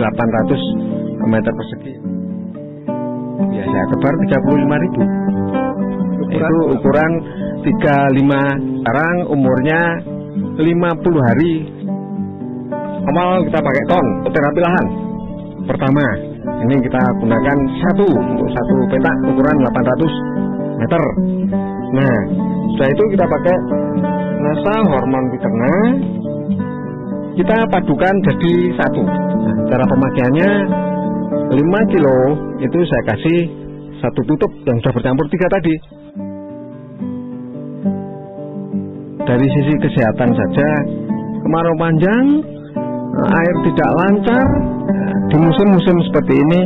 800 meter persegi. Ya saya tebar 35.000. Itu ukuran 35. Sekarang umurnya 50 hari. Awal kita pakai ton untuk terapi lahan. Pertama, ini kita gunakan untuk satu petak ukuran 800 meter. Nah, setelah itu kita pakai NASA hormon Witerna. Kita padukan jadi satu. Nah, cara pemakaiannya 5 kilo itu saya kasih satu tutup yang sudah bercampur 3 tadi. Dari sisi kesehatan saja, kemarau panjang, air tidak lancar, di musim-musim seperti ini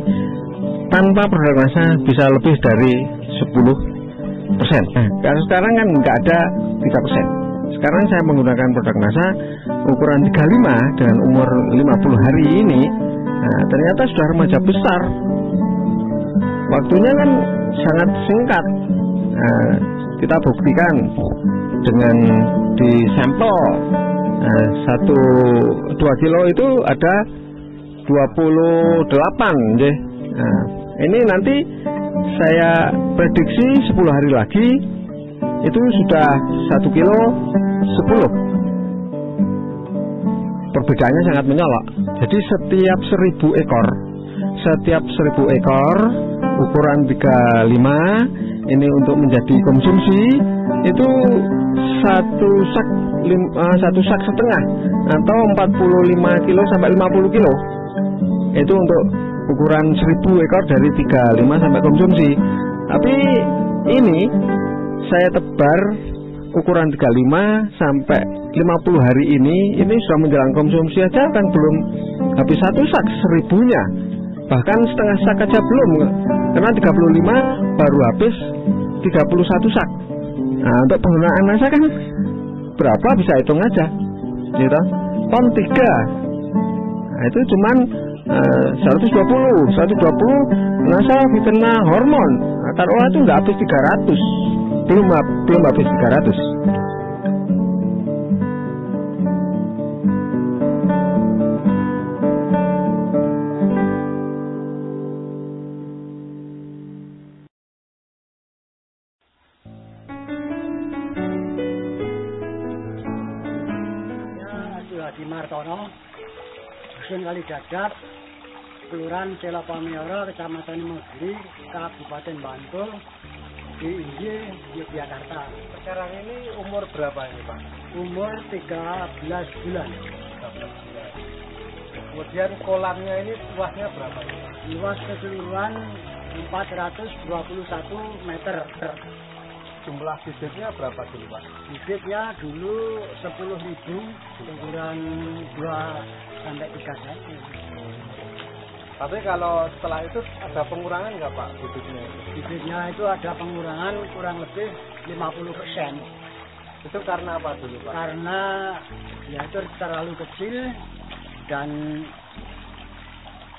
tanpa produk NASA bisa lebih dari 10%. Kalau sekarang kan nggak ada 3%. Sekarang saya menggunakan produk NASA ukuran 35 dengan umur 50 hari ini. Nah, ternyata sudah remaja besar. Waktunya kan sangat singkat. Nah, kita buktikan dengan di sampel 2 kilo itu ada 28 deh. Nah, ini nanti saya prediksi 10 hari lagi itu sudah 1 kilo 10. Perbedaannya sangat menyolok. Jadi setiap 1000 ekor ukuran 35 ini untuk menjadi konsumsi itu satu sak setengah atau 45 kilo sampai 50 kilo. Itu untuk ukuran 1000 ekor dari 35 sampai konsumsi. Tapi ini saya tebar ukuran 35 sampai 50 hari ini sudah menjelang konsumsi aja kan belum habis 1 sak 1000-nya. Bahkan setengah sak aja belum. Karena 35 baru habis 31 sak. Nah, untuk penggunaan NASA kan berapa bisa hitung aja. Gitu. Ton 3. Nah, itu cuman 120 NASA Witerna hormon. Nah, taruh itu nggak habis 300. Belum habis 300. Hadi Martono, Dusun Kalidadat, Kelurahan Celapamiara, Kecamatan Megiri, Kabupaten Bantul, DIY, Yogyakarta. Sekarang ini umur berapa ini Pak? Umur 13 bulan. Kemudian kolamnya ini luasnya berapa ini Pak? Luas keseluruhan 421 meter. Jumlah bibitnya berapa dulu Pak? Bibitnya dulu 10.000, ukuran 2-3 cm. Tapi kalau setelah itu ada pengurangan nggak Pak bibitnya? Bibitnya itu ada pengurangan kurang lebih 50%. Itu karena apa dulu Pak? Karena ya itu terlalu kecil dan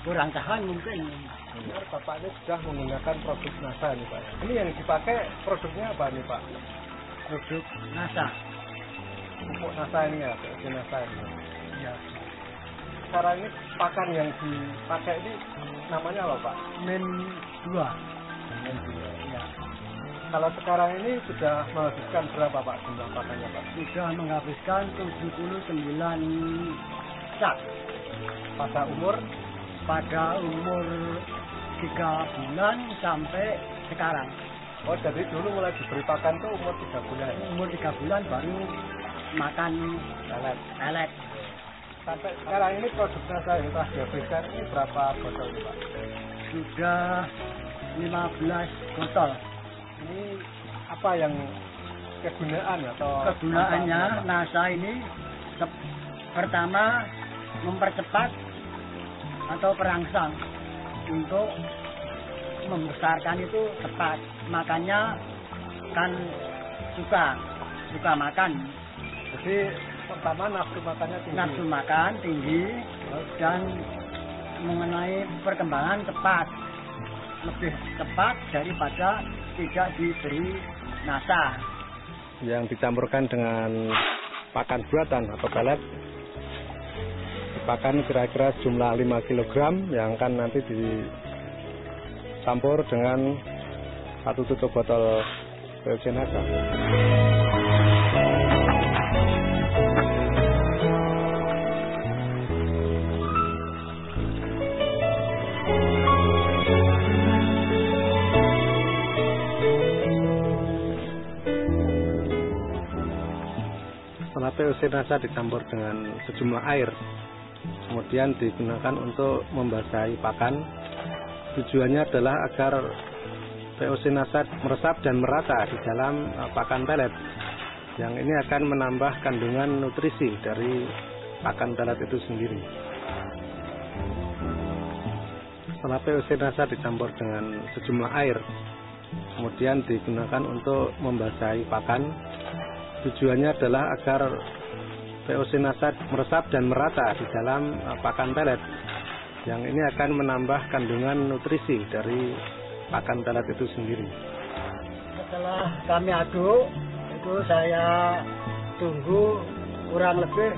kurang tahan mungkin. Benar, Bapak ini sudah menggunakan produk NASA nih Pak. Ini yang dipakai produknya apa nih Pak? Produk NASA. Pupuk NASA ini ya, produk NASA ini. Ya. Sekarang ini pakan yang dipakai ini namanya apa Pak? Men 2. Ya. Kalau sekarang ini sudah menghabiskan berapa Pak jumlah pakannya Pak? Sudah menghabiskan 79 sak. Pada umur 3 bulan sampai sekarang. Oh, jadi dulu mulai diberi pakan tuh umur 3 bulan. Umur 3 bulan baru makan pelet. Sampai sekarang ini produknya saya telah dihabiskan ini berapa botol Pak? Sudah 15 botol. Ini apa yang kegunaan atau kegunaannya NASA ini pertama mempercepat atau perangsang untuk membesarkan itu cepat, makanya kan suka makan. Jadi pertama nafsu makannya tinggi. Nafsu makan tinggi dan mengenai perkembangan cepat, lebih cepat daripada tidak diberi NASA. Yang dicampurkan dengan pakan buatan atau pelet pakan kira-kira jumlah 5 kg yang akan nanti dicampur dengan 1 tutup botol POC NASA. Setelah POC NASA dicampur dengan sejumlah air, kemudian digunakan untuk membasahi pakan. Tujuannya adalah agar POC NASA meresap dan merata di dalam pakan pelet, yang ini akan menambah kandungan nutrisi dari pakan pelet itu sendiri. Setelah POC NASA dicampur dengan sejumlah air, kemudian digunakan untuk membasahi pakan. Tujuannya adalah agar POC NASA meresap dan merata di dalam pakan pelet, yang ini akan menambah kandungan nutrisi dari pakan pelet itu sendiri. Setelah kami aduk, itu saya tunggu kurang lebih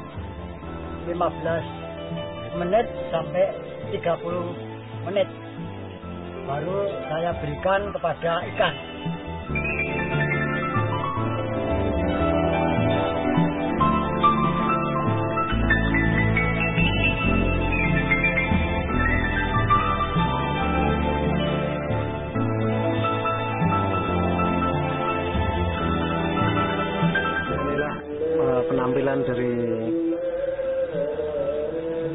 15 menit sampai 30 menit. Baru saya berikan kepada ikan. Penampilan dari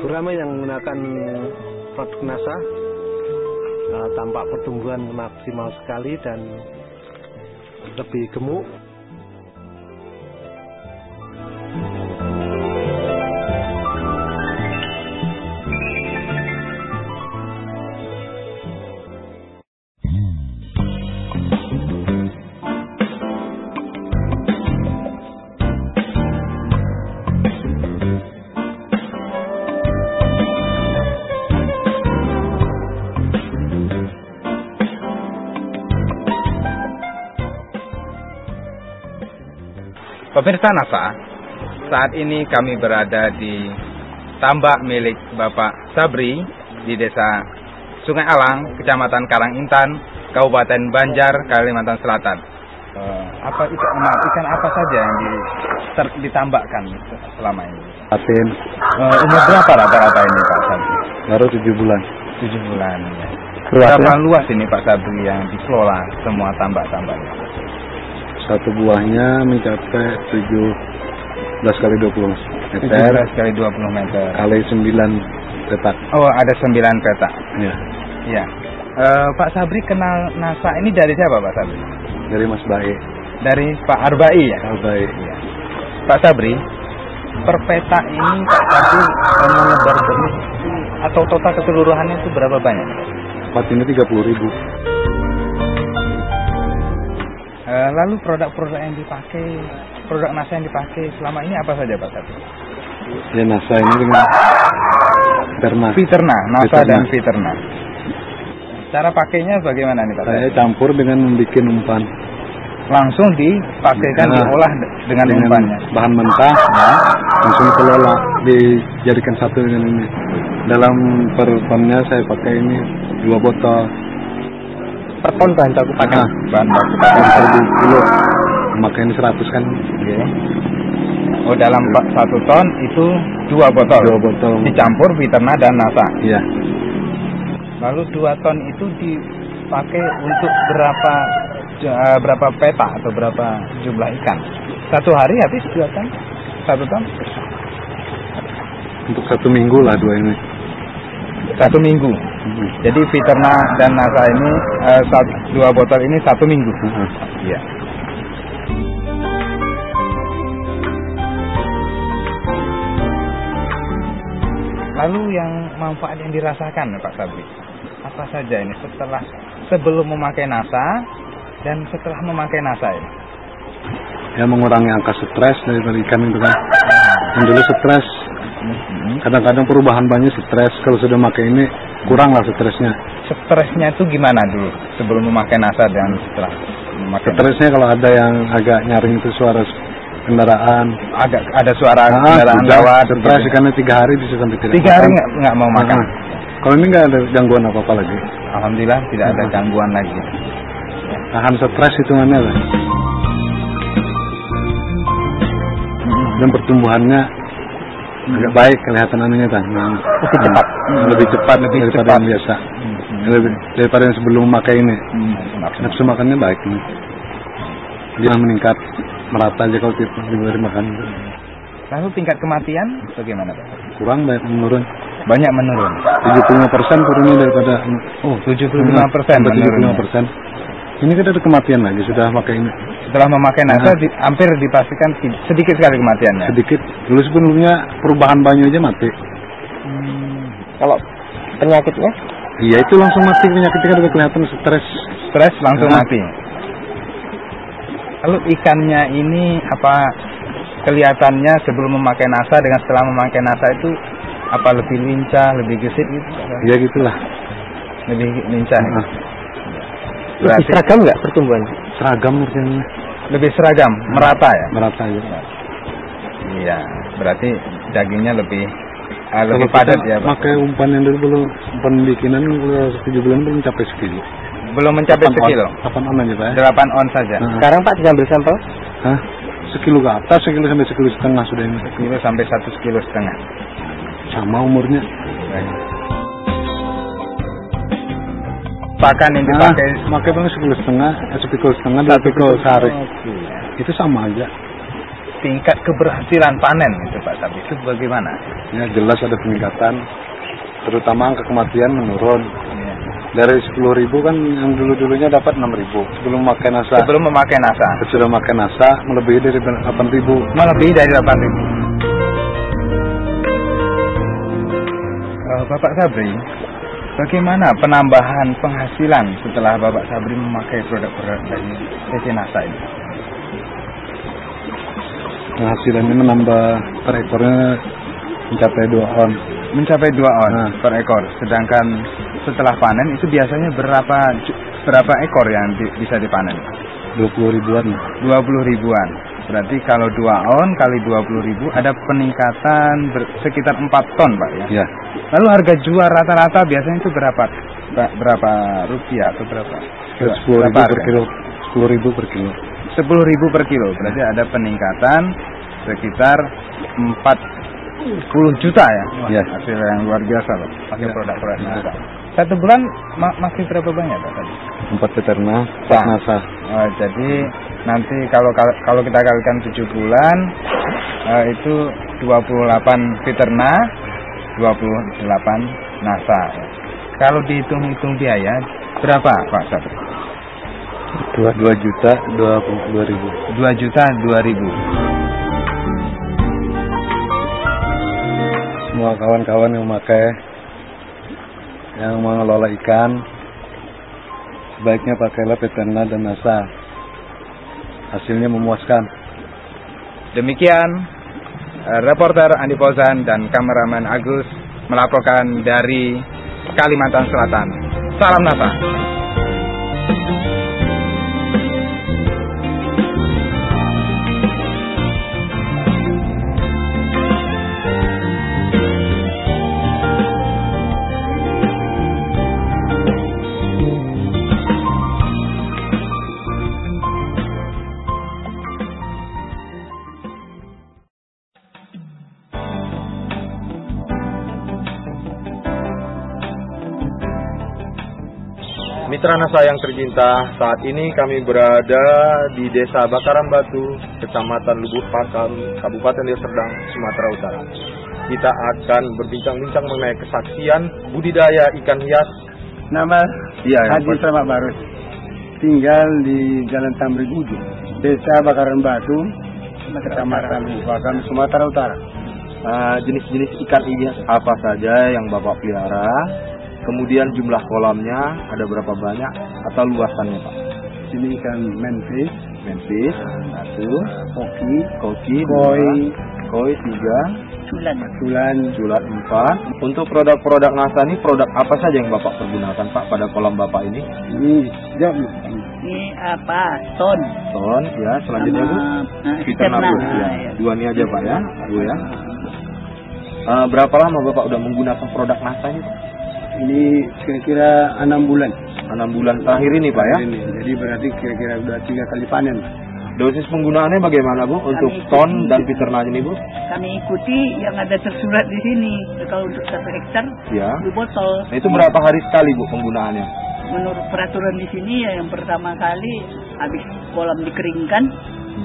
gurame yang menggunakan produk NASA, tampak pertumbuhan maksimal sekali dan lebih gemuk. Pemirsa NASA, saat ini kami berada di tambak milik Bapak Sabri di Desa Sungai Alang, Kecamatan Karangintan, Kabupaten Banjar, Kalimantan Selatan. Ikan apa saja yang ditambakkan selama ini? Patin. Umur berapa rata-rata ini Pak Sabri? Baru 7 bulan. 7 bulan. Ya. Luasnya? Berapa luas ini Pak Sabri yang dikelola semua tambak-tambaknya? Satu buahnya mencapai 17 kali 20 meter. 17 kali 20 meter. Kali 9 petak. Oh, ada 9 petak. Ya. Ya. Pak Sabri kenal NASA ini dari siapa Pak Sabri? Dari Mas Bae. Dari Pak Arbai ya? Arbai. Ya. Pak Sabri, per petak ini Pak Sabri menebar benih atau total keseluruhannya itu berapa banyak? Patinnya 30.000. Lalu produk-produk yang dipakai, produk NASA yang dipakai selama ini apa saja Pak Sabri? Ya NASA ini dengan Viterna, NASA dan Viterna. Cara pakainya bagaimana nih Pak Sabri? Saya campur dengan membuat umpan. Langsung dipakaikan, diolah dengan umpannya. Bahan mentah, ya, langsung kelola, dijadikan satu dengan ini. Dalam per tonnya saya pakai ini 2 botol. Per ton bahan baku pakai? Bahan baku per kilo. Maka ini 100 kan. Okay. Oh, dalam 1 ton itu 2 botol? 2 botol. Dicampur Viterna dan NASA? Iya. Lalu 2 ton itu dipakai untuk berapa petak atau berapa jumlah ikan? Satu hari habis 2 ton? 1 ton? Untuk 1 minggu lah 2 ini. 1 minggu. Jadi Viterna dan NASA ini 2 botol ini 1 minggu. Iya. Lalu yang manfaat yang dirasakan Pak Sabri, apa saja ini sebelum memakai NASA dan setelah memakai NASA ini? Ya, mengurangi angka stres dari ikan itu kan. Yang dulu stres, kadang-kadang perubahan banyak stres. Kalau sudah pakai ini kurang lah stresnya. Stresnya itu gimana dulu sebelum memakai NASA dan setelah memakai? Stresnya kalau ada yang agak nyaring itu suara kendaraan. Ada suara kendaraan lewat. Stres ikannya 3 hari bisa sampai tidak. 3 hari nggak mau makan. Kalau ini nggak ada gangguan apa-apa lagi. Alhamdulillah tidak ada gangguan lagi. Tahan stres hitungannya lah. Dan pertumbuhannya agak baik kelihatan anunya kan. Lebih cepat daripada yang biasa. Daripada yang sebelum memakai ini. Nafsu makannya baik nih. Dia meningkat merata aja kalau diberi makan. Lalu tingkat kematian bagaimana Pak? Kurang banyak menurun. Banyak menurun. 75% turunnya daripada 75% menurun. 75%. Ini kita ada kematian lagi sudah pakai ini. Setelah memakai NASA hampir dipastikan sedikit sekali kematiannya. Sedikit. Dulu sebelumnya perubahan banyu aja mati. Kalau penyakitnya? Iya itu langsung mati penyakitnya kan udah kelihatan stres langsung mati. Lalu ikannya ini apa kelihatannya sebelum memakai NASA dengan setelah memakai NASA itu apa lebih lincah, lebih gesit gitu? Iya gitulah. Lebih lincah. Lebih seragam nggak pertumbuhan? Seragam artinya. Lebih seragam, merata ya? Merata ya. Iya, berarti dagingnya lebih padat ya Pak? Pakai umpan yang dulu umpan bikinan 7 bulan belum mencapai sekilo. Belum mencapai sekilo? 8 on aja Pak. 8 on saja. Sekarang Pak diambil sampel? Hah? Sekilo ke atas, sekilo sampai 1,5 kilo sudah ini. Sekilo sampai 1,5 kilo. Sama umurnya. Pakan yang dipakai pakai paling 1,5 kilo, 2 kilo sehari. Itu sama aja. Tingkat keberhasilan panen itu Pak Sabri itu bagaimana? Ya jelas ada peningkatan, terutama angka kematian menurun. Ya. Dari 10.000 kan yang dulunya dapat 6.000 sebelum memakai NASA. Sebelum memakai NASA. Sudah memakai NASA melebihi dari 8.000. Melebihi dari 8.000. Bapak Sabri, bagaimana penambahan penghasilan setelah Bapak Sabri memakai produk-produk dari PT NASA ini? Penghasilannya menambah per ekornya mencapai 2 on. Mencapai 2 on per ekor. Sedangkan setelah panen itu biasanya berapa ekor yang bisa dipanen? 20 ribuan. 20 ribuan. Berarti kalau 2 on kali 20 ribu ada peningkatan sekitar 4 ton Pak ya? Ya. Lalu harga jual rata-rata biasanya itu berapa? Berapa rupiah atau berapa? 10.000 per kilo. 10.000 per kilo. 10.000 per kilo. Berarti ada peningkatan sekitar 40 juta ya? Ya. Hasil yang luar biasa loh. Pakai produk-produk NASA. Satu bulan masih berapa banyak Pak tadi? 4 peternak, 4 NASA. Jadi nanti kalau kita kalikan 7 bulan itu 28 peternak, 28 NASA. Kalau dihitung-hitung biaya berapa Pak Sabri? 2 juta 22 ribu. 2 juta 2 ribu. Semua kawan-kawan yang memakai, yang mengelola ikan, sebaiknya pakailah Peterna dan NASA. Hasilnya memuaskan. Demikian reporter Andi Fauzan dan kameramen Agus melaporkan dari Kalimantan Selatan. Salam NASA. Mitra NASA yang tercinta, saat ini kami berada di Desa Bakaran Batu, Kecamatan Lubuk Pakam, Kabupaten Deli Serdang, Sumatera Utara. Kita akan berbincang-bincang mengenai kesaksian budidaya ikan hias. Nama Haji Selamat Barus, tinggal di Jalan Tamrin Ujung, Desa Bakaran Batu, Kecamatan Lubuk Pakam, Sumatera Utara. Jenis-jenis ikan hias apa saja yang Bapak pelihara? Kemudian jumlah kolamnya ada berapa banyak atau luasannya Pak? Sini ikan mentis, satu, koki, koi 3, culat 4. Untuk produk-produk NASA ini produk apa saja yang Bapak pergunakan Pak pada kolam Bapak ini? Ini Ini apa? Ton. Ton, ya. Selanjutnya Bu. Peternak Bu. Ya. Dua ini aja Pak ya, Bu ya. Berapa lama Bapak udah menggunakan produk NASA ini Pak? Ini kira-kira 6 bulan. 6 bulan terakhir ini Pak ya? Ini. Jadi berarti kira-kira udah 3 kali panen. Dosis penggunaannya bagaimana Bu untuk ton dan peternak ini Bu? Kami ikuti yang ada tersurat di sini. Kalau untuk 1 hektar, ya. 2 botol. Nah, itu berapa hari sekali Bu penggunaannya? Menurut peraturan di sini ya yang pertama kali habis kolam dikeringkan.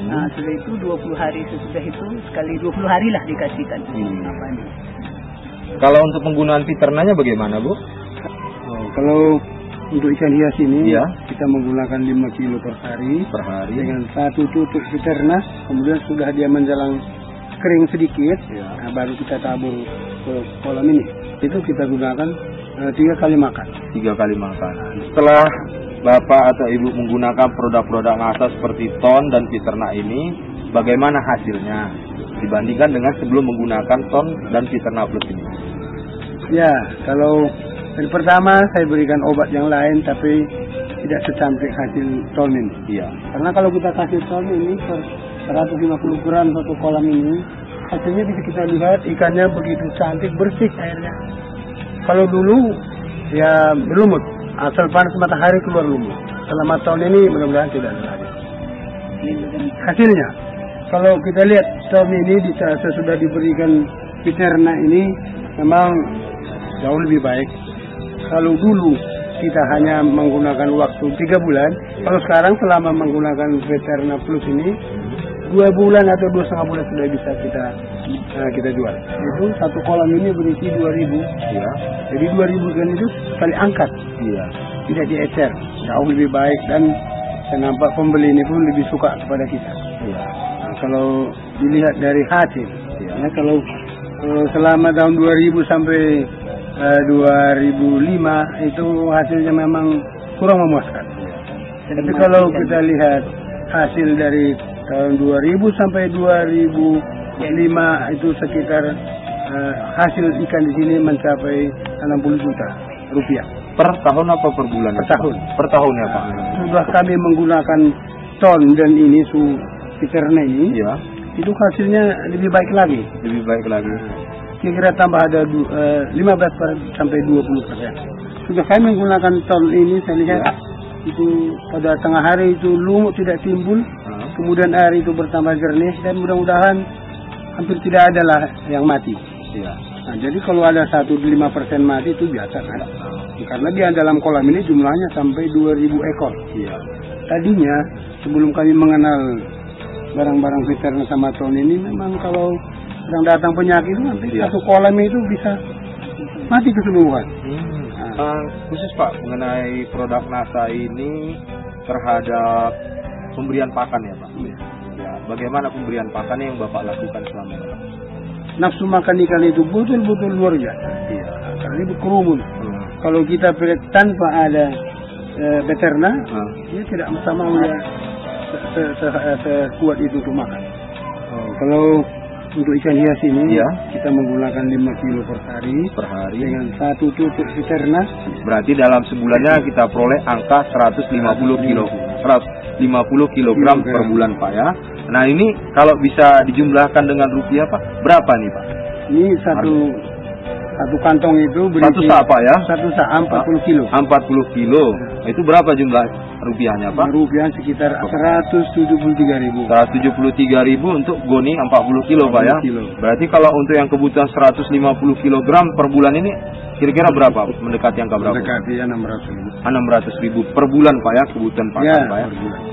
Nah, setelah itu 20 hari sesudah itu sekali 20 hari lah dikasihkan. Kalau untuk penggunaan peternaknya bagaimana Bu? Kalau untuk ikan hias ini ya. kita menggunakan 5 kilo per hari dengan 1 tutup peternak, kemudian sudah dia menjelang kering sedikit, nah, baru kita tabur ke kolam ini. Itu kita gunakan 3 kali makan. 3 kali makan. Setelah Bapak atau Ibu menggunakan produk-produk NASA seperti ton dan peternak ini, bagaimana hasilnya dibandingkan dengan sebelum menggunakan ton dan peternak plus ini? Ya, kalau dari pertama saya berikan obat yang lain tapi tidak secantik hasil ton ini. Iya. Karena kalau kita kasih ton ini per 150 gram satu kolam ini, hasilnya bisa kita lihat ikannya begitu cantik, bersih airnya. Kalau dulu ya berlumut, asal panas matahari keluar lumut. Selama tahun ini mudah-mudahan tidak ada lagi. Hasilnya, kalau kita lihat tahun ini sudah diberikan peternak ini memang jauh lebih baik. Kalau dulu kita hanya menggunakan waktu 3 bulan, kalau sekarang selama menggunakan peternak plus ini 2 bulan atau 2,5 bulan sudah bisa kita jual. Itu satu kolam ini berisi 2.000. Ya. Jadi 2.000 ikan itu sekali angkat. Iya. Tidak diecer. Jauh lebih baik dan saya nampak pembeli ini pun lebih suka kepada kita. Iya. Nah, kalau dilihat dari hasil, ya, kalau selama tahun 2000 sampai 2005 itu hasilnya memang kurang memuaskan. Tapi kalau kita lihat hasil dari tahun 2000 sampai 2005 itu sekitar hasil ikan di sini mencapai 60 juta rupiah. Per tahun apa per bulan? Per tahun. Per tahun ya Pak. Sudah kami menggunakan ton dan ini peternak ini, ya. Itu hasilnya lebih baik lagi. Lebih baik lagi. Kira-kira tambah ada 15 sampai 20%. Sudah kami menggunakan ton ini, saya lihat itu pada tengah hari itu lumut tidak timbul, kemudian air itu bertambah jernih dan mudah-mudahan hampir tidak ada lah yang mati. Ya. Nah, jadi kalau ada 1-5% mati itu biasa kan? Karena dia dalam kolam ini jumlahnya sampai 2.000 ekor. Ya. Tadinya sebelum kami mengenal barang-barang peternak sama ton ini, memang kalau sedang datang penyakit itu nanti satu kolam itu bisa mati keseluruhan. Khusus Pak mengenai produk NASA ini terhadap pemberian pakan ya Pak. Ya, bagaimana pemberian pakan yang Bapak lakukan selama ini? Nafsu makan ikan itu betul-betul luar biasa. Iya. Karena itu kerumun. Kalau kita pilih tanpa ada peternak, dia tidak sama dia sekuat itu untuk makan. Kalau untuk ikan hias ini, kita menggunakan 5 kilo per hari dengan 1 tutup peternak. Berarti dalam sebulannya kita peroleh angka 150 kilo, 150 kilogram per bulan Pak ya. Nah ini kalau bisa dijumlahkan dengan rupiah Pak, berapa nih Pak? Ini satu kantong itu berisi satu sak Pak ya? Satu sak 40 kilo. 40 kilo. Nah, itu berapa jumlah rupiahnya Pak? Rupiah sekitar 173.000. 173.000 untuk goni 40 kilo Pak ya? Kilo. Berarti kalau untuk yang kebutuhan 150 kilogram per bulan ini kira-kira berapa? Mendekati angka berapa? Mendekati 600.000. 600.000 per bulan Pak ya kebutuhan pakan Pak ya?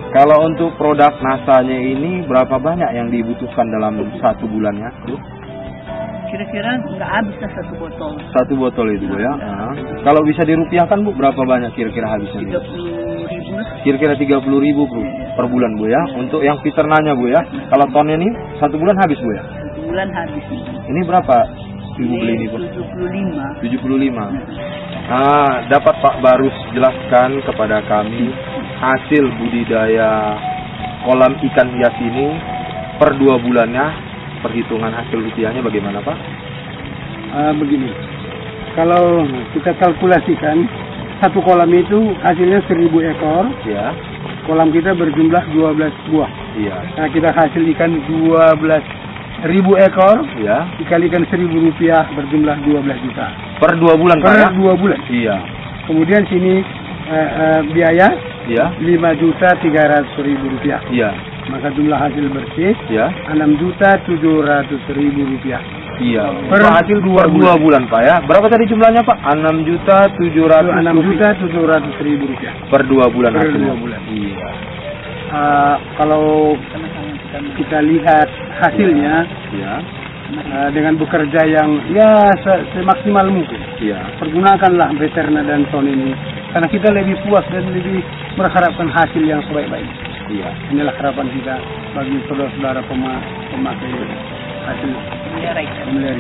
Kalau untuk produk NASA-nya ini berapa banyak yang dibutuhkan dalam 1 bulannya? Kira-kira nggak habis lah 1 botol. 1 botol itu Bu ya. Kalau bisa dirupiahkan Bu, berapa banyak kira-kira habisnya? 30.000. Kira-kira 30.000 Bu per bulan Bu ya. Untuk yang peternaknya Bu ya. Kalau tonnya ini 1 bulan habis Bu ya. 1 bulan habis. Ini berapa Ibu beli ini Bu? 75. Nah, dapat Pak Barus jelaskan kepada kami hasil budidaya kolam ikan hias ini per 2 bulannya, perhitungan hasil rupiahnya bagaimana Pak? Begini, kalau kita kalkulasikan 1 kolam itu hasilnya 1.000 ekor. Ya. kolam kita berjumlah 12 buah. Iya. Nah, kita hasil ikan 12.000 ekor. Iya. Dikalikan Rp1.000 berjumlah 12 juta. Per 2 bulan Pak ya? Per 2 bulan. Iya. Kemudian sini biaya Iya. Rp5.300.000. Iya. Maka jumlah hasil bersih Iya. Rp6.700.000. Iya. Per hasil 2 bulan Pak ya. Berapa tadi jumlahnya Pak? Rp6.700.000. Per 2 bulan Per hasilnya. 2 bulan. Iya. Kalau kita lihat hasilnya, Iya. dengan bekerja yang ya semaksimal mungkin. Iya. Pergunakanlah Beterna dan Ton ini karena kita lebih puas dan lebih mengharapkan hasil yang sebaik-baiknya. Iya. Inilah harapan kita bagi saudara-saudara pemakai hasil memelihara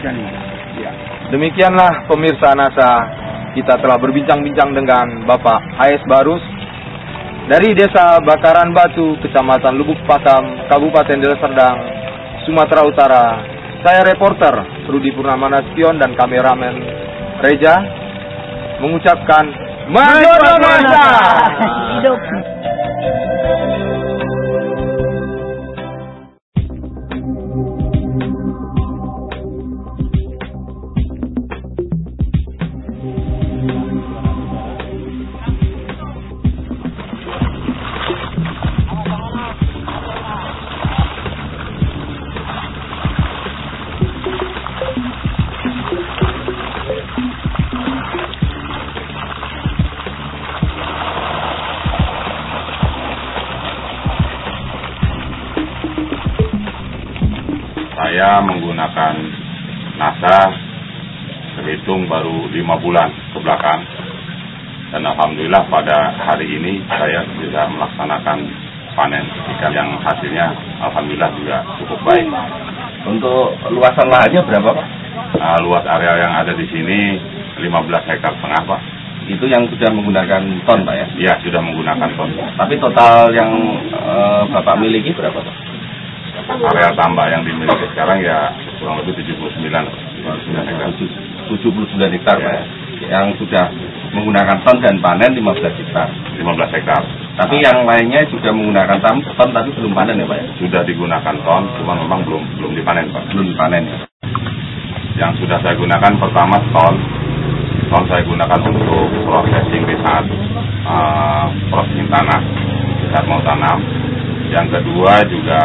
ikan ini. Ya. Demikianlah pemirsa NASA, kita telah berbincang-bincang dengan Bapak A.S. Barus dari Desa Bakaran Batu, Kecamatan Lubuk Pakam, Kabupaten Deli Serdang, Sumatera Utara. Saya reporter Rudi Purnama Nasution dan kameramen Reja mengucapkan Majodo NASA. Hidup. Saya menggunakan NASA terhitung baru 5 bulan ke belakang, dan alhamdulillah pada hari ini saya bisa melaksanakan panen ikan yang hasilnya alhamdulillah juga cukup baik. Untuk luasan lahannya berapa Pak? Luas area yang ada di sini 15 hektar setengah Pak. Itu yang sudah menggunakan ton Pak ya? Iya, sudah menggunakan ton. Tapi total yang Bapak miliki berapa Pak? Area tambak yang dimiliki sekarang ya kurang lebih 79 hektar. 79 hektar Pak ya? Yang sudah menggunakan ton dan panen 15 hektar. 15 hektar. Tapi yang lainnya juga menggunakan ton tapi belum panen ya Pak ya? Sudah digunakan ton, cuma memang belum dipanen Pak. Belum dipanen ya? Yang sudah saya gunakan pertama ton saya gunakan untuk processing di saat processing tanah, di saat mau tanam. Yang kedua juga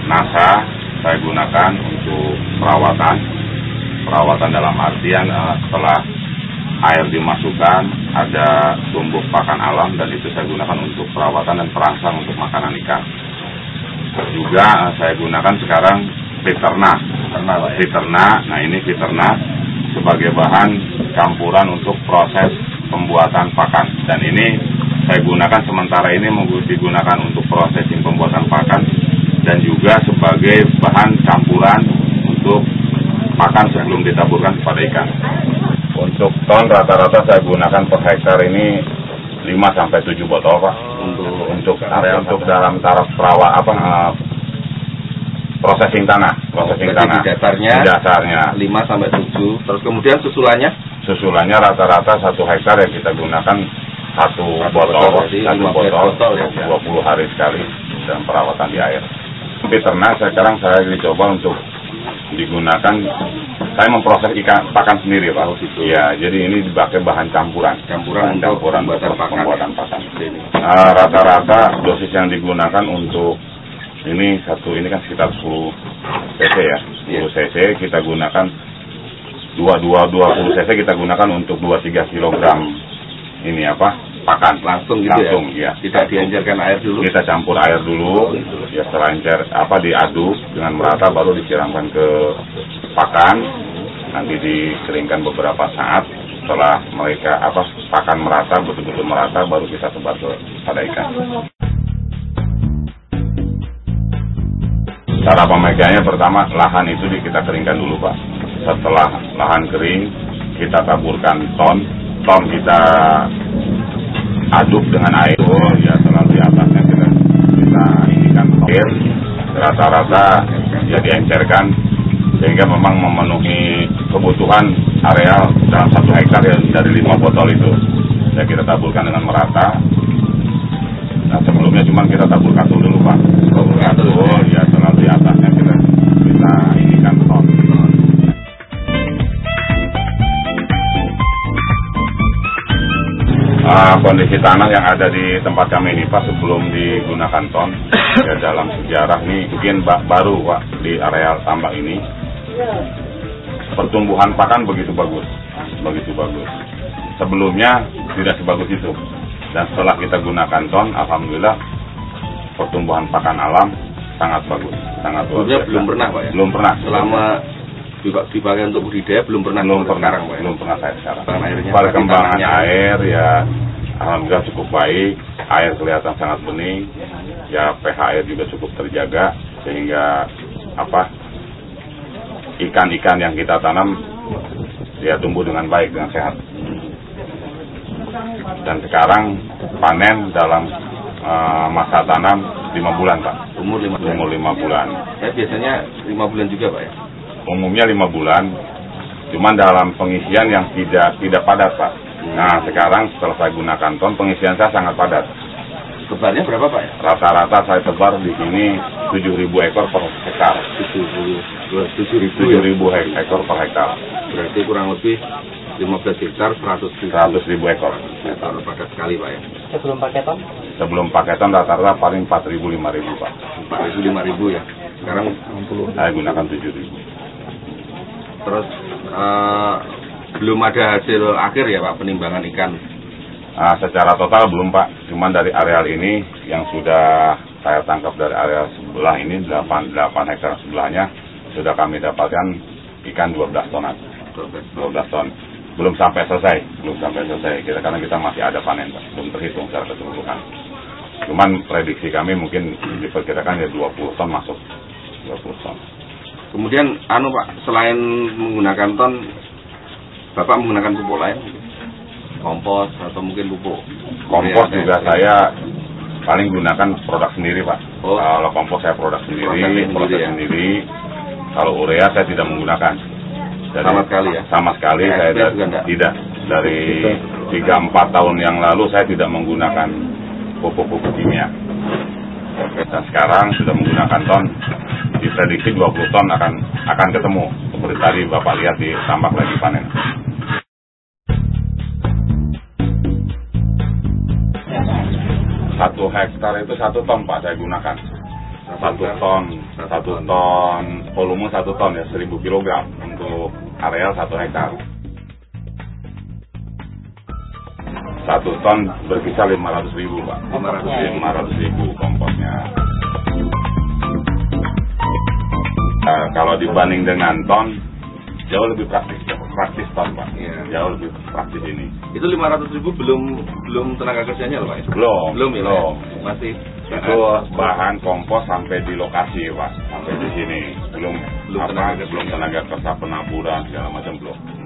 NASA saya gunakan untuk perawatan dalam artian setelah air dimasukkan ada tumbuh pakan alam, dan itu saya gunakan untuk perawatan dan perangsang untuk makanan ikan. Juga saya gunakan sekarang Veterna. Nah ini Veterna sebagai bahan campuran untuk proses pembuatan pakan, dan ini saya gunakan sementara ini digunakan untuk prosesing pembuatan pakan dan juga sebagai bahan campuran untuk pakan sebelum ditaburkan kepada ikan. Untuk ton rata-rata saya gunakan per hektar ini 5-7 botol Pak. Untuk dalam taraf processing tanah. Di dasarnya 5-7. Terus kemudian susulannya rata-rata 1 hektar yang kita gunakan 1 botol ya, 20 hari sekali dalam perawatan di air. Veterna sekarang saya dicoba untuk digunakan, saya memproses ikan pakan sendiri Pak. Iya, jadi ini dipakai bahan campuran untuk pembuatan pakan. Rata-rata dosis yang digunakan untuk ini kan sekitar 10 cc ya. 10 cc kita gunakan 20 cc kita gunakan untuk 2-3 kilogram ini pakan langsung ya. Tidak dianjurkan air dulu. Kita campur air dulu, ya setelah diaduk dengan merata baru disiramkan ke pakan. Nanti dikeringkan beberapa saat. Setelah mereka pakan merata, betul-betul merata, baru kita sebar pada ikan. Cara pemakaiannya pertama lahan itu kita keringkan dulu Pak. Setelah lahan kering, kita taburkan ton kita aduk dengan air, ya selalu di atasnya kita inikan air, rata-rata ya diencerkan sehingga memang memenuhi kebutuhan areal dalam 1 hektar ya dari 5 botol itu. Ya kita taburkan dengan merata. Nah sebelumnya cuman kita tabur katul dulu Pak. Oh ya, setelah di atasnya kita inikan ton. Kondisi tanah yang ada di tempat kami ini Pak sebelum digunakan ton ya dalam sejarah ini mungkin baru Pak di areal tambak ini pertumbuhan pakan begitu bagus. Sebelumnya tidak sebagus itu dan setelah kita gunakan ton alhamdulillah pertumbuhan pakan alam sangat bagus, sangat luar biasa. Belum pernah Pak ya? Belum pernah. Selama dipakai untuk budidaya belum pernah sekarang Pak ya? Belum pernah saya sekarang. Perkembangan air ya alhamdulillah cukup baik, air kelihatan sangat bening, ya pH air juga cukup terjaga sehingga ikan-ikan yang kita tanam dia tumbuh dengan baik, dengan sehat. Dan sekarang panen dalam masa tanam 5 bulan Pak. Umur 5 bulan. Ya biasanya 5 bulan juga Pak ya? Umumnya 5 bulan, cuman dalam pengisian yang tidak padat Pak. Nah sekarang setelah saya gunakan ton, pengisian saya sangat padat. Tebarnya berapa Pak ya? Rata-rata saya tebar di sini 7.000 ekor per hektar. 7.000 ekor per hektar. Berarti kurang lebih 15 hektar 100.000 ekor. Padat sekali Pak ya? Sebelum pakai ton rata-rata paling 4.000 5.000 Pak. 4.000 5.000 ya? Sekarang 60. Saya gunakan 7.000. Terus belum ada hasil akhir ya Pak penimbangan ikan? Secara total belum Pak, cuman dari areal ini yang sudah saya tangkap dari areal sebelah ini 8 hektar sebelahnya sudah kami dapatkan ikan 12 tonan. 12 ton. Belum sampai selesai. Karena kita masih ada panen Pak, belum terhitung secara keseluruhan. Cuman prediksi kami mungkin diperkirakan ya 20 ton masuk. 20 ton. Kemudian Pak, selain menggunakan ton, Bapak menggunakan pupuk lain? Kompos atau mungkin pupuk? Kompos juga saya paling gunakan produk sendiri Pak. Kalau kompos saya produk sendiri. Kalau urea saya tidak menggunakan. Sama sekali ya? Sama sekali saya tidak. Dari 3-4 tahun yang lalu saya tidak menggunakan pupuk-pupuk kimia. Dan sekarang sudah menggunakan ton, diprediksi 20 ton akan ketemu. Seperti tadi Bapak lihat di tambak lagi panen. Satu hektar itu 1 ton Pak saya gunakan. 1 ton, volume 1 ton ya 1.000 kg untuk areal 1 hektar. 1 ton berkisar 500.000 Pak. 500.000 komposnya. Kalau dibanding dengan ton jauh lebih praktis ton Pak. Jauh lebih praktis ini. Itu 500.000 belum tenaga kerjanya loh Pak? Belum. Masih itu bahan kompos sampai di lokasi Pak, sampai di sini belum tenaga kerja penaburan segala macam belum.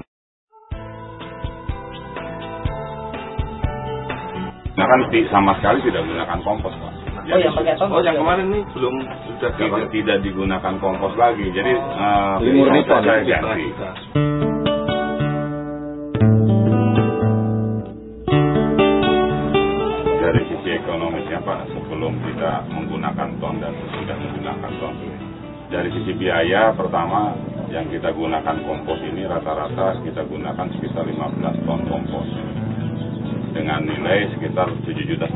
Nah kan sama sekali tidak menggunakan kompos Pak. Jadi, yang kemarin ini belum sudah tidak digunakan kompos lagi. Jadi saya ganti. Dari sisi ekonomisnya Pak, sebelum kita menggunakan ton dan sudah menggunakan ton, dari sisi biaya pertama yang kita gunakan kompos ini rata-rata kita gunakan sekitar 15 ton kompos dengan nilai sekitar 7,5 juta.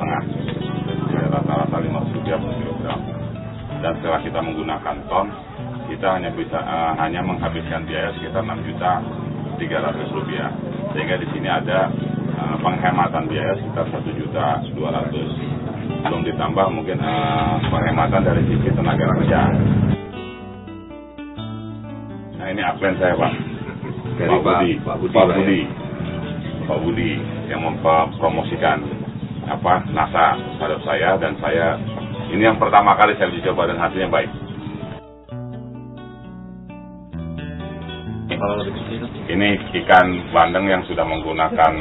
Rata-rata 500 rupiah per kilogram. Dan setelah kita menggunakan ton, kita hanya menghabiskan biaya sekitar 6.300.000 rupiah. Sehingga di sini ada penghematan biaya sekitar 1.200.000. Belum ditambah mungkin penghematan dari sisi tenaga kerja. Nah ini upline saya Pak. Dari Pak Budi yang mempromosikan NASA pada saya, dan saya ini yang pertama kali saya dicoba dan hasilnya baik. Ini ikan bandeng yang sudah menggunakan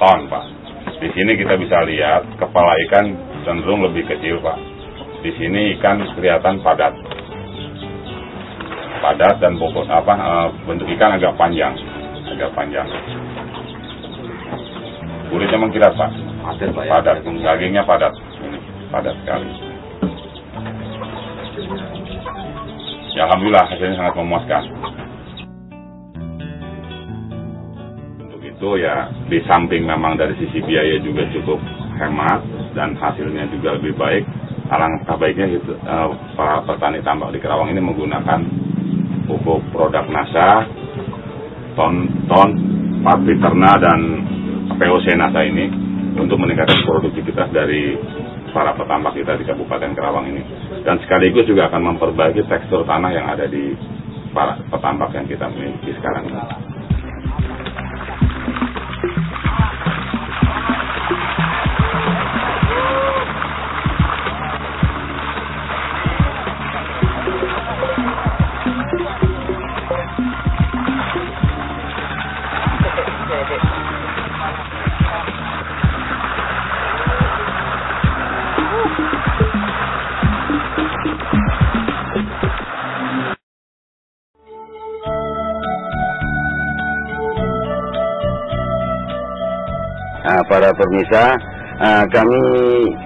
ton Pak. Di sini kita bisa lihat kepala ikan cenderung lebih kecil Pak. Di sini ikan kelihatan padat dan bobot bentuk ikan agak panjang. Kulitnya mengkilat Pak. Padat, dagingnya padat. padat sekali. Ya, alhamdulillah hasilnya sangat memuaskan. Untuk itu ya, di samping memang dari sisi biaya juga cukup hemat dan hasilnya juga lebih baik, alangkah baiknya gitu, para petani tambak di Kerawang ini menggunakan pupuk produk NASA, ton, pabrik ternak dan POC NASA ini untuk meningkatkan produktivitas dari para petambak kita di Kabupaten Kerawang ini, dan sekaligus juga akan memperbaiki tekstur tanah yang ada di para petambak yang kita miliki sekarang ini. Para pemirsa, kami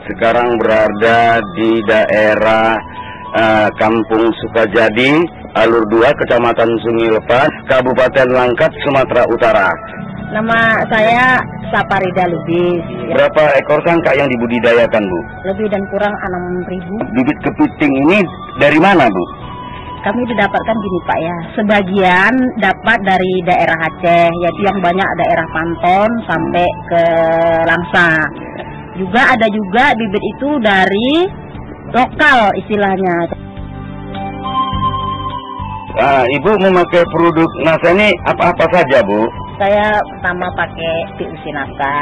sekarang berada di daerah Kampung Sukajadi, Alur 2, Kecamatan Sungai Lepas, Kabupaten Langkat, Sumatera Utara. Nama saya Saparida Lubis. Berapa ekor sangka yang dibudidayakan, Bu? Lebih dan kurang 6.000. Bibit kepiting ini dari mana, Bu? Kami didapatkan gini Pak ya, sebagian dapat dari daerah Aceh, yaitu yang banyak daerah Panton sampai ke Langsa. Juga ada juga bibit itu dari lokal istilahnya. Ibu memakai produk NASA ini apa-apa saja, Bu? Saya pertama pakai PUC NASA,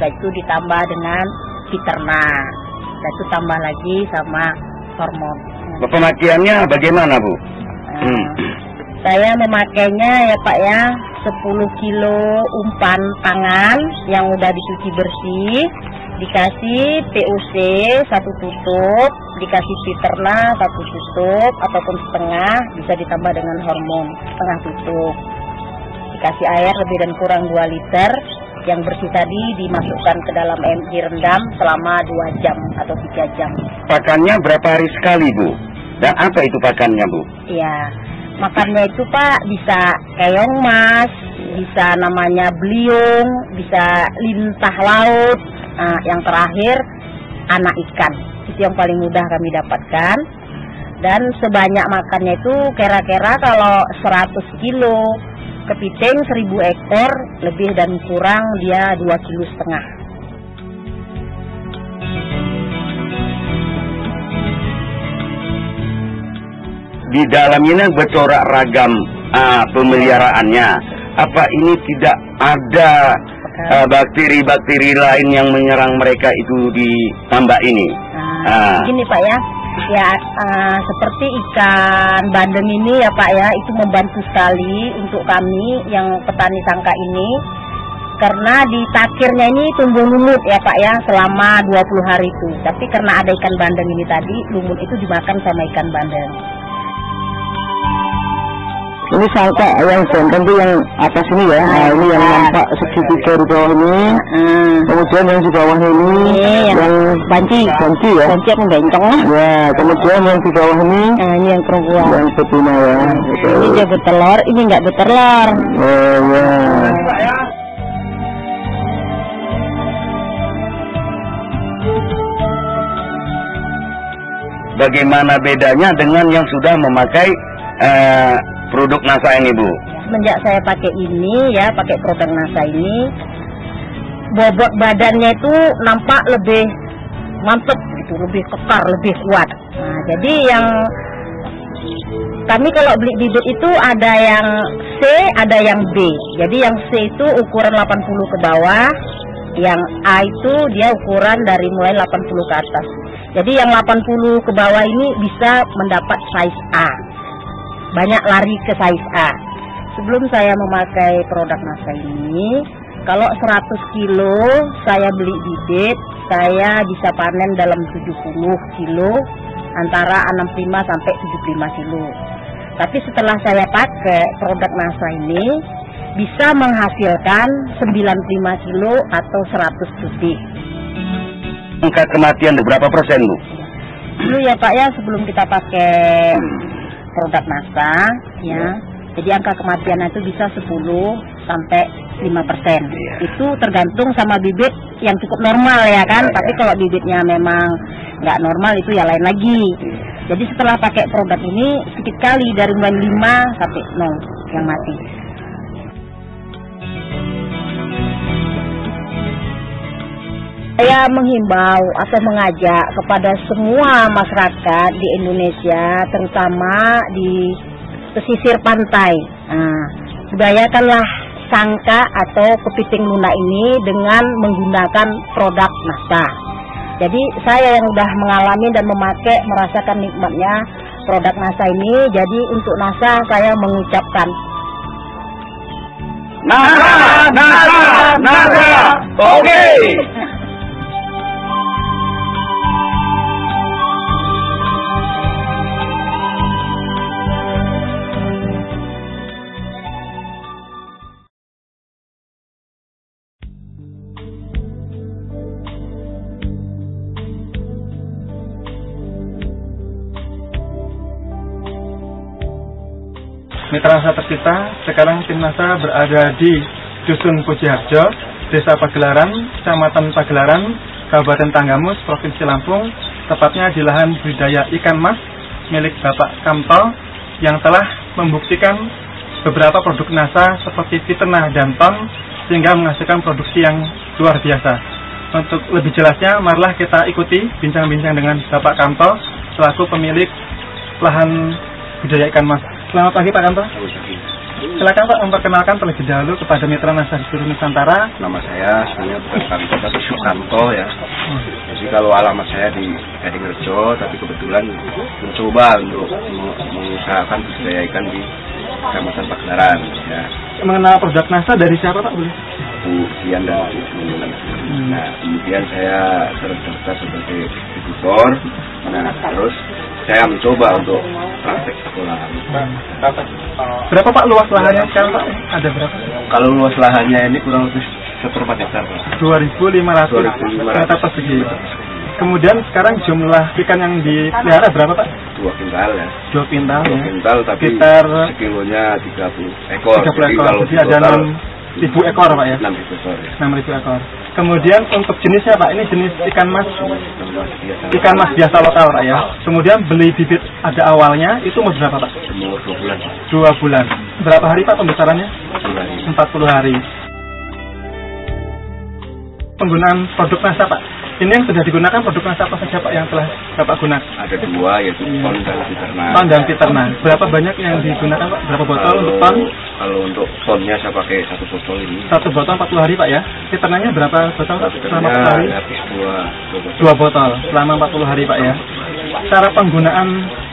udah itu ditambah dengan Piterna, udah itu tambah lagi sama hormon. Pemakaiannya bagaimana, Bu? Saya memakainya ya Pak ya, 10 kilo umpan tangan yang udah dicuci bersih, dikasih PUC 1 tutup, dikasih Piterna 1 tutup ataupun setengah, bisa ditambah dengan hormon setengah tutup. Dikasih air lebih dan kurang 2 liter, yang bersih tadi dimasukkan ke dalam direndam selama 2 jam atau 3 jam. Pakannya berapa hari sekali, Bu? Dan apa itu pakannya, Bu? Iya, makannya itu Pak bisa keong mas, bisa namanya beliung, bisa lintah laut, yang terakhir anak ikan. Itu yang paling mudah kami dapatkan. Dan sebanyak makannya itu kira-kira kalau 100 kilo kepiting 1000 ekor, lebih dan kurang dia 2,5 kilo. Di dalamnya bercorak ragam pemeliharaannya. Apa ini tidak ada bakteri-bakteri lain yang menyerang mereka itu di tambak ini? Begini Pak ya, seperti ikan bandeng ini ya Pak ya, itu membantu sekali untuk kami yang petani sangka ini, karena di takirnya ini tumbuh lumut ya Pak ya selama 20 hari itu. Tapi karena ada ikan bandeng ini tadi, lumut itu dimakan sama ikan bandeng. Ini sangka yang jantan itu yang atas ini ya, ini yang nampak segitiga di bawah ini, kemudian yang di bawah ini, yang banci ya, banci yang bencong lah. Ya, kemudian yang di bawah ini, ini yang perempuan, yang betina ya. Ini dia bertelur, ini nggak bertelur. Oh ya. Bagaimana bedanya dengan yang sudah memakai produk NASA ini, Bu? Semenjak saya pakai ini ya, pakai produk NASA ini, bobot badannya itu nampak lebih mantep gitu, lebih kekar, lebih kuat. Nah, jadi yang kami kalau beli bibit itu ada yang C, ada yang B. Jadi yang C itu ukuran 80 ke bawah, yang A itu dia ukuran dari mulai 80 ke atas. Jadi yang 80 ke bawah ini bisa mendapat size A. Banyak lari ke size A. Sebelum saya memakai produk NASA ini, kalau 100 kilo saya beli bibit, saya bisa panen dalam 70 kilo, antara 65 sampai 75 kilo. Tapi setelah saya pakai produk NASA ini, bisa menghasilkan 95 kilo atau 100 lebih. Angka kematian berapa persen, Bu? Dulu ya Pak ya, sebelum kita pakai produk NASA ya, jadi angka kematian itu bisa 10 sampai 5%. Itu tergantung sama bibit yang cukup normal ya kan. Tapi kalau bibitnya memang nggak normal itu ya lain lagi. Jadi setelah pakai produk ini sedikit kali dari mulai 5 sampai 0 yang mati. Saya menghimbau atau mengajak kepada semua masyarakat di Indonesia, terutama di pesisir pantai. Nah, budayakanlah sangka atau kepiting lunak ini dengan menggunakan produk NASA. Jadi saya yang udah mengalami dan memakai, merasakan nikmatnya produk NASA ini. Jadi untuk NASA saya mengucapkan NASA, oke. Mitra NASA tercinta, sekarang tim NASA berada di Dusun Pujiharjo, Desa Pagelaran, Kecamatan Pagelaran, Kabupaten Tanggamus, Provinsi Lampung, tepatnya di lahan budidaya ikan mas milik Bapak Kamto yang telah membuktikan beberapa produk NASA seperti Fiternah dan Ton sehingga menghasilkan produksi yang luar biasa. Untuk lebih jelasnya, marilah kita ikuti bincang-bincang dengan Bapak Kamto selaku pemilik lahan budidaya ikan mas. Selamat pagi Pak Kamto. Silakan Pak memperkenalkan terlebih dahulu kepada mitra NASA di seluruh Nusantara. Nama saya sebenarnya bukan Kamto tapi Sukanto ya. Jadi kalau alamat saya di Gadingrejo, tapi kebetulan mencoba untuk mengusahakan budidaya ikan di Kecamatan Pagelaran ya. Mengenal produk NASA dari siapa Pak? Boleh? Bu Dian dan Bu Sunan. Nah kemudian saya terdaftar sebagai editor. Nah terus saya mencoba untuk praktek sekolah. Berapa Pak luas lahannya sekarang Pak? Ada berapa? Kalau luas lahannya ini kurang lebih 1/4 hektar Pak. 2.500 meter persegi. Kemudian sekarang jumlah ikan yang dipelihara berapa Pak? 2 kintal ya. 2 kintal ya. 2 kintal tapi sekitar sekilonya 30 ekor. 30 ekor. Jadi ada 6.000 ekor Pak ya? 6.000 ekor ya. 6.000 ekor. Kemudian untuk jenisnya Pak, ini jenis ikan mas biasa lokal Pak ya. Kemudian beli bibit ada awalnya, itu umur berapa Pak? Umur 2 bulan. 2 bulan. Berapa hari Pak pembesarannya? 40 hari. Penggunaan produk NASA Pak. Ini yang sudah digunakan produk NASA apa saja Pak yang telah Bapak gunakan? Ada 2 yaitu Ton dan Fiternah. Ton dan Fiternah. Berapa banyak yang digunakan Pak? Berapa botol untuk Ton? Kalau untuk Tonnya saya pakai 1 botol ini. 1 botol 40 hari Pak ya. Fiternahnya berapa botol Pak? Selama 40 hari? Habis 2 botol selama 40 hari Pak ya. Cara penggunaan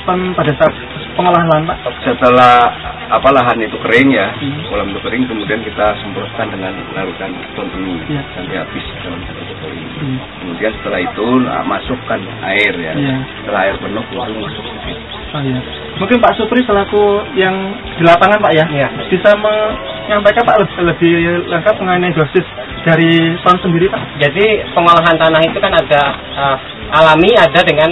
Ton pada saat pengolahan Pak? Setelah lahan itu kering ya, kolam itu kering, kemudian kita semprotkan dengan larutan Ton ini sampai habis dalam 1 botol ini. Kemudian setelah itu masukkan air ya. Setelah air penuh baru masuk sedikit. Oh iya. Mungkin Pak Supri selaku yang di lapangan Pak ya, bisa menyampaikan Pak lebih lengkap mengenai dosis dari Ton sendiri Pak. Jadi pengolahan tanah itu kan ada alami, ada dengan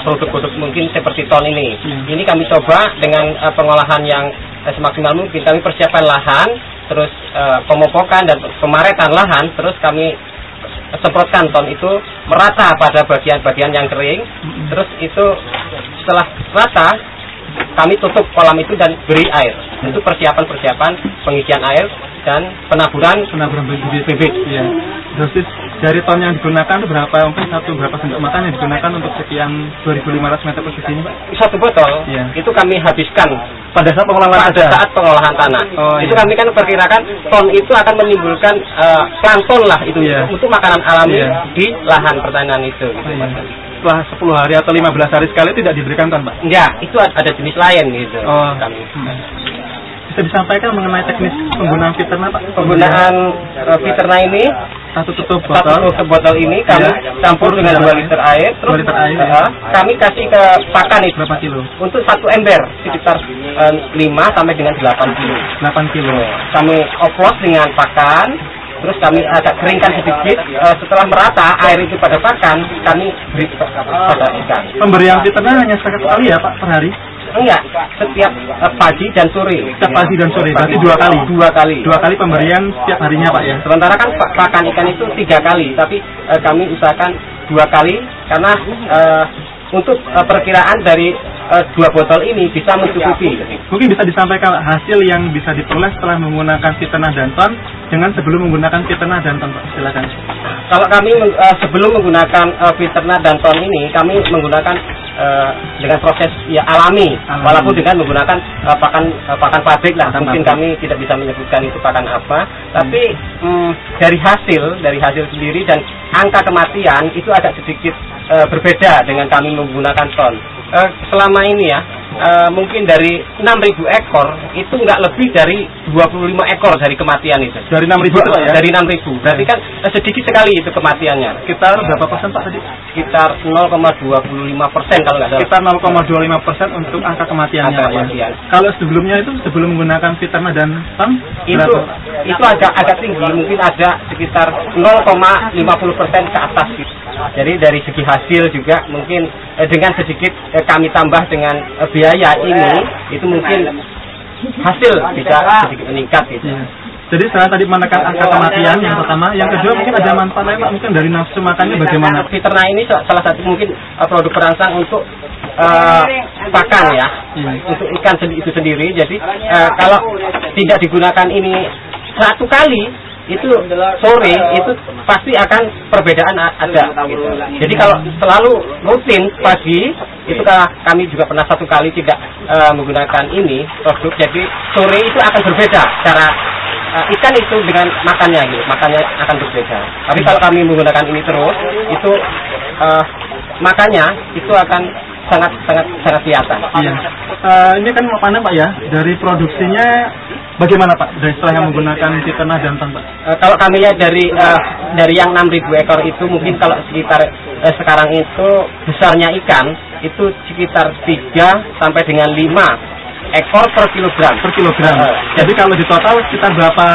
produk-produk mungkin seperti Ton ini. Ini kami coba dengan pengolahan yang semaksimal mungkin. Kami persiapkan lahan, terus pemupukan dan pemaretan lahan, terus kami semprotkan Ton itu merata pada bagian-bagian yang kering. Terus itu setelah rata kami tutup kolam itu dan beri air. Itu persiapan pengisian air dan penaburan bibit. Ya. Dosis dari Ton yang digunakan berapa? Mungkin berapa sendok makan yang digunakan untuk sekian 2.500 meter persegi ini Pak? 1 botol. Itu kami habiskan pada saat pengolahan tanah. Itu kami kan perkirakan Ton itu akan menimbulkan plankton lah itu untuk makanan alami di lahan pertanian itu. Setelah 10 hari atau 15 hari sekali tidak diberikan Ton Pak? Enggak, itu ada jenis lain gitu. Kami. Bisa disampaikan mengenai teknis penggunaan Fiternah Pak? Penggunaan Fiternah ini satu tutup botol ini kami campur dengan 2 liter air, terus kami kasih ke pakan itu berapa kilo? Untuk 1 ember sekitar 5 sampai dengan 8 kilo. 8 kilo. Kami oplos dengan pakan, terus kami agak keringkan sedikit. Setelah merata air itu pada pakan, kami beri pada ikan. Pemberian fitnah hanya sekali ya Pak per hari? Enggak, setiap pagi dan sore. Setiap pagi dan sore, berarti 2 kali. 2 kali. 2 kali pemberian setiap harinya Pak ya. Sementara kan pakan ikan itu 3 kali, tapi kami usahakan 2 kali karena untuk perkiraan dari 2 botol ini bisa mencukupi. Mungkin bisa disampaikan hasil yang bisa diperoleh setelah menggunakan fitnah danton dengan sebelum menggunakan fitnah danton Pak. Silakan. Kalau kami sebelum menggunakan fitnah danton ini, kami menggunakan dengan proses ya alami, walaupun dengan menggunakan pakan pabrik lah. Mungkin kami tidak bisa menyebutkan itu pakan apa, tapi dari hasil sendiri dan angka kematian itu agak sedikit berbeda dengan kami menggunakan ton. Selama ini ya, mungkin dari 6.000 ekor itu nggak lebih dari 25 ekor dari kematian itu. Dari 6.000 itu Pak ya? Dari 6.000. Berarti kan sedikit sekali itu kematiannya. Sekitar berapa persen Pak tadi? Sekitar 0,25% kalau nggak salah. Sekitar 0,25% untuk angka kematiannya Pak ya. Kalau sebelumnya itu sebelum menggunakan fitnah dan ton itu agak tinggi, mungkin ada sekitar 0,50% ke atas gitu. Jadi dari segi hasil juga mungkin dengan sedikit kami tambah dengan biaya ini, itu mungkin hasil bisa sedikit meningkat gitu. Ya. Jadi saya tadi menekan angka kematian yang pertama, yang kedua mungkin ada manfaat lain Pak, mungkin dari nafsu makannya bagaimana? Fitnah ini salah satu mungkin produk perangsang untuk pakan ya, untuk ikan itu sendiri. Jadi kalau tidak digunakan ini 1 kali, itu sore itu pasti akan perbedaan ada gitu. Jadi kalau selalu rutin pagi itu kami juga pernah 1 kali tidak menggunakan ini produk, jadi sore itu akan berbeda cara ikan itu dengan makannya gitu, makannya akan berbeda. Tapi kalau kami menggunakan ini terus itu makannya itu akan sangat kelihatan. Iya. Ini kan mau panen Pak ya, dari produksinya bagaimana Pak dari setelah yang menggunakan fitnah danton Pak? Kalau kami lihat dari yang 6.000 ekor itu mungkin kalau sekitar sekarang itu besarnya ikan itu sekitar 3 sampai dengan 5 ekor per kilogram. Per kilogram. Jadi kalau di total sekitar berapa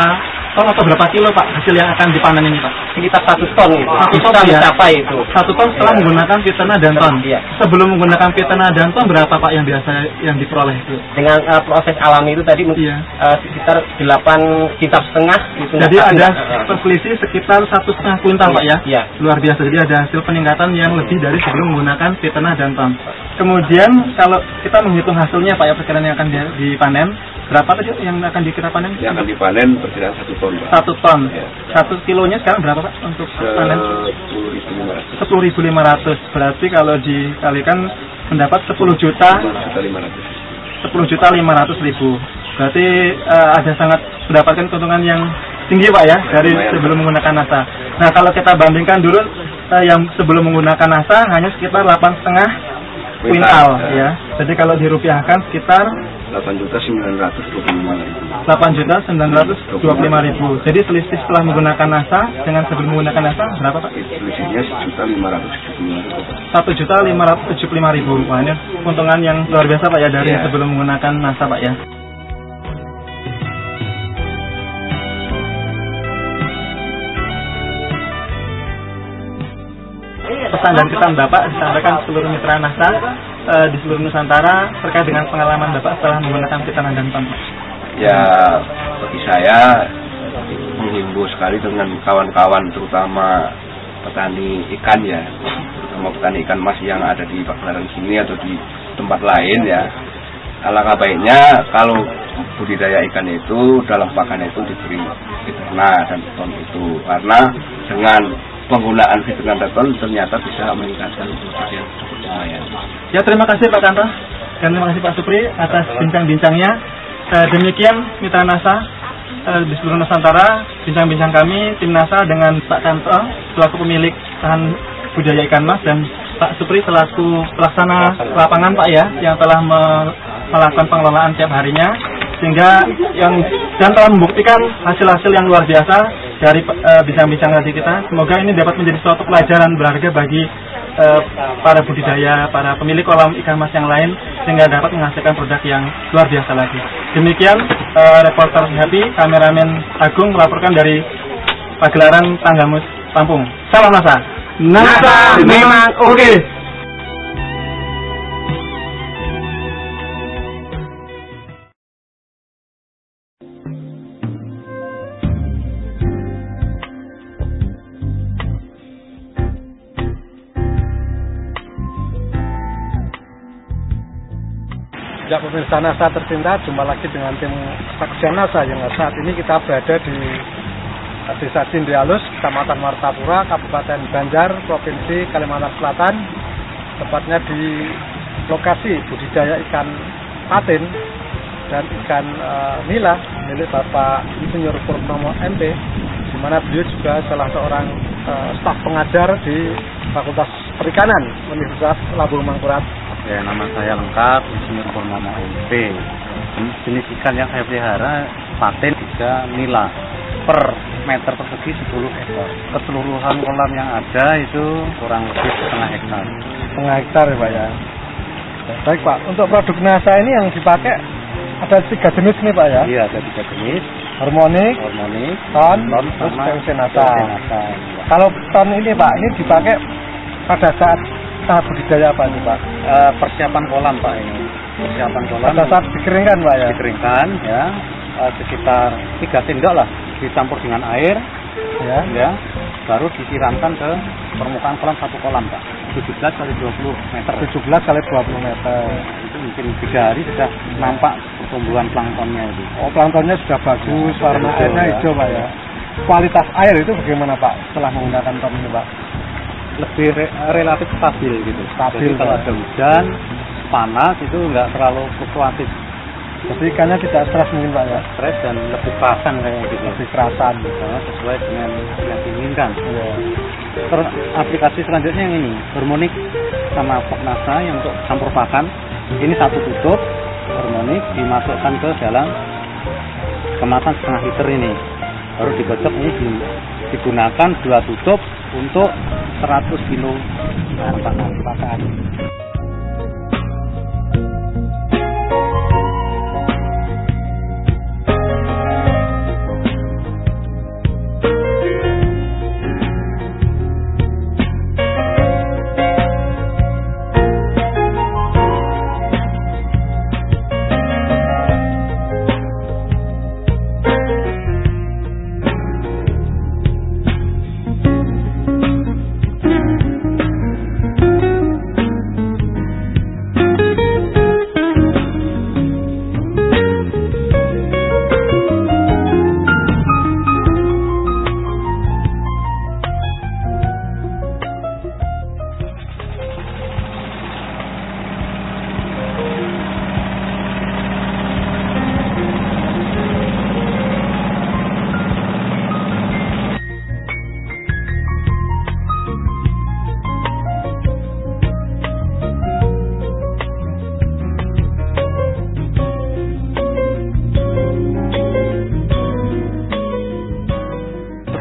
ton atau berapa kilo Pak hasil yang akan dipanen ini Pak? Sekitar 1 ton itu. 1 ton ya? Mencapai itu. 1 ton setelah menggunakan fitnah danton. Iya. Sebelum menggunakan fitnah danton berapa Pak yang biasa yang diperoleh itu? Dengan proses alami itu tadi sekitar 8,5 kintal itu. Jadi ada selisih sekitar 1,5 kuintal Pak ya? Iya. Luar biasa. Jadi ada hasil peningkatan yang lebih dari sebelum menggunakan fitnah danton. Kemudian kalau kita menghitung hasilnya Pak ya, perkiraan yang akan dipanen, berapa tadi yang akan dikira panen? Yang akan dipanen perkiraan 1 ton Pak. 1 ton. Ya. 1 kilonya sekarang berapa Pak untuk panen? 10.500. 10.500. Berarti kalau dikalikan mendapat 10.500.000. Berarti ada sangat mendapatkan keuntungan yang tinggi Pak ya dari sebelum menggunakan NASA. Nah kalau kita bandingkan dulu yang sebelum menggunakan NASA hanya sekitar 8,5 kuintal ya. Jadi kalau dirupiahkan sekitar 8.925.000. 8.925.000. Jadi selisih setelah menggunakan NASA dengan sebelum menggunakan NASA berapa Pak? Selisihnya 1.575.000. 1.575.000. Wah ini keuntungan yang luar biasa Pak ya dari sebelum menggunakan NASA Pak ya. Pesan dan kesan Bapak disampaikan seluruh mitra NASA di seluruh Nusantara terkait dengan pengalaman Bapak setelah menggunakan fitnah danton. Ya, bagi saya menghimbau sekali dengan kawan-kawan terutama petani ikan ya, terutama petani ikan mas yang ada di Pagelaran sini atau di tempat lain ya. Alangkah baiknya kalau budidaya ikan itu dalam pakan itu diberi fitnah dan ton itu, karena dengan penggunaan fitnah danton ternyata bisa meningkatkan produksi yang cukup lumayan. Ya terima kasih Pak Kanto dan terima kasih Pak Supri atas bincang-bincangnya. Demikian mitra NASA di seluruh Nusantara bincang-bincang kami tim NASA dengan Pak Kanto selaku pemilik lahan budidaya ikan mas dan Pak Supri selaku pelaksana lapangan Pak ya yang telah melakukan pengelolaan tiap harinya sehingga dan telah membuktikan hasil-hasil yang luar biasa dari bincang-bincang tadi kita. Semoga ini dapat menjadi suatu pelajaran berharga bagi para budidaya, para pemilik kolam ikan mas yang lain sehingga dapat menghasilkan produk yang luar biasa lagi. Demikian reporter Happy, kameramen Agung melaporkan dari Pagelaran Tanggamus Lampung. Salam NASA. NASA memang oke. Ya, pemirsa NASA tercinta, jumpa lagi dengan tim Saksian NASA yang saat ini kita berada di Desa Cindialus, Kecamatan Martapura, Kabupaten Banjar, Provinsi Kalimantan Selatan, tepatnya di lokasi budidaya ikan patin dan ikan nila milik Bapak Insinyur Purnomo MP, di mana beliau juga salah seorang staf pengajar di Fakultas Perikanan Universitas Lampung Mangkurat. Ya, nama saya lengkap Insinyur Purnomo MP. Jenis ikan yang saya pelihara patin juga nila. Per meter persegi 10 ekor. Keseluruhan kolam yang ada itu kurang lebih setengah hektar. Setengah hektar ya Pak ya. Baik Pak, untuk produk NASA ini yang dipakai ada 3 jenis nih Pak ya? Iya, ada 3 jenis. Harmonik, ton, terus tensi NASA. Kalau ton ini Pak, ini dipakai pada saat tahap budidaya apa nih Pak? Persiapan kolam Pak ini. Persiapan kolam. Pada saat dikeringkan Pak ya? Dikeringkan ya, sekitar 3 sendok lah, dicampur dengan air ya, baru disiramkan ke permukaan kolam, satu kolam Pak. 17 kali 20 meter. 17 kali 20 meter. Itu mungkin 3 hari sudah nampak pertumbuhan planktonnya itu. Oh, planktonnya sudah bagus, warna airnya hijau Pak ya. Kualitas air itu bagaimana Pak setelah menggunakan ton ini Pak? Lebih relatif stabil gitu. Jadi kalau ada hujan, panas itu nggak terlalu fluktuatif. Jadi ikannya tidak stres mungkin Pak ya? Stres dan lebih kerasan kayak gitu. Lebih kerasan. Sesuai dengan yang diinginkan. Ya. Terus aplikasi selanjutnya yang ini, harmonik sama Fok NASA yang untuk campur pakan. Ini satu tutup, harmonik dimasukkan ke dalam kemasan setengah liter ini. Baru dikocok, ini digunakan 2 tutup untuk 100 kilo pakan.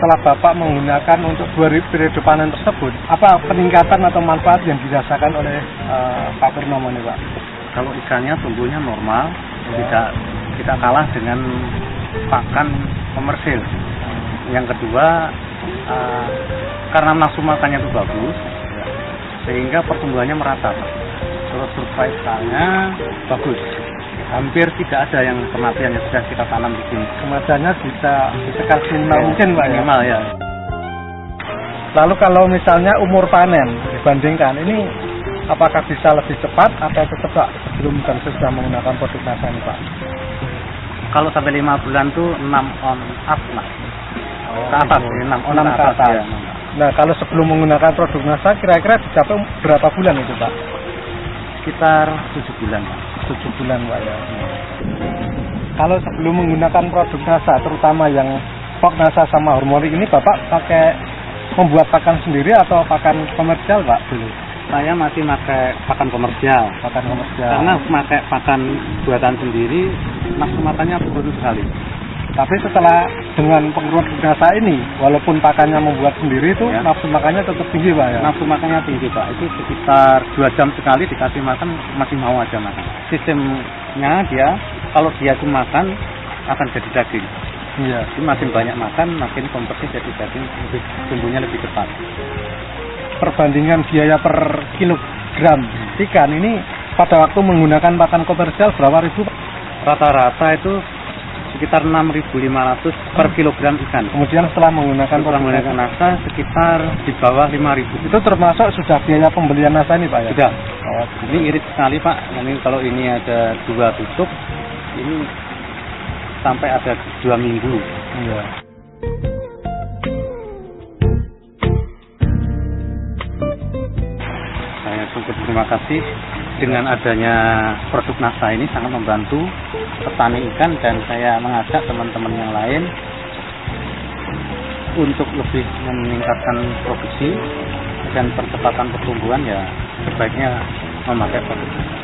Setelah Bapak menggunakan untuk 2 periode panen tersebut, apa peningkatan atau manfaat yang dirasakan oleh Pak Purnomo ini Pak? Kalau ikannya tumbuhnya normal, tidak kalah dengan pakan komersil. Yang kedua, karena nafsu makannya itu bagus, sehingga pertumbuhannya merata Pak. Terus survivalnya bagus. Hampir tidak ada yang kematian yang sudah kita tanam di sini. Kematiannya bisa sekitar minimal mungkin Pak ya? Minimal ya. Lalu kalau misalnya umur panen dibandingkan, ini apakah bisa lebih cepat atau tetap Pak sebelum dan sesudah menggunakan produk NASA ini Pak? Kalau sampai 5 bulan tuh 6 on up lah. Ke atas, 6 ke atas. Ya. Nah kalau sebelum menggunakan produk NASA kira-kira dicapai berapa bulan itu Pak? Sekitar 7 bulan Pak. 7 bulan Pak ya. Kalau sebelum menggunakan produk NASA, terutama yang Fok NASA sama harmonik ini, Bapak pakai membuat pakan sendiri atau pakan komersial Pak dulu? Saya masih pakai pakan komersial. Pakan komersial. Karena pakai pakan buatan sendiri, nafsu makannya turun sekali. Tapi setelah dengan penggunaan NASA ini, walaupun pakannya membuat sendiri itu, nafsu makannya tetap tinggi Pak ya? Nafsu makannya tinggi Pak, itu sekitar 2 jam sekali dikasih makan, masih mau aja makan. Sistemnya dia, kalau dia cuma makan, akan jadi daging. Iya. Jadi makin banyak makan, makin kompetitif, jadi daging tumbuhnya lebih cepat. Perbandingan biaya per kilogram ikan ini pada waktu menggunakan pakan komersial berapa ribu? Rata-rata itu sekitar 6.500 per kilogram ikan. Kemudian setelah menggunakan nasa sekitar di bawah 5.000. Itu termasuk sudah biaya pembelian nasa ini Pak ya? Sudah. Oh, ini irit sekali Pak. Ini kalau ini ada 2 tutup, ini sampai ada 2 minggu. Iya. Saya cukup terima kasih dengan adanya produk nasa ini sangat membantu petani ikan, dan saya mengajak teman-teman yang lain untuk lebih meningkatkan produksi dan percepatan pertumbuhan, ya sebaiknya memakai produk nasa.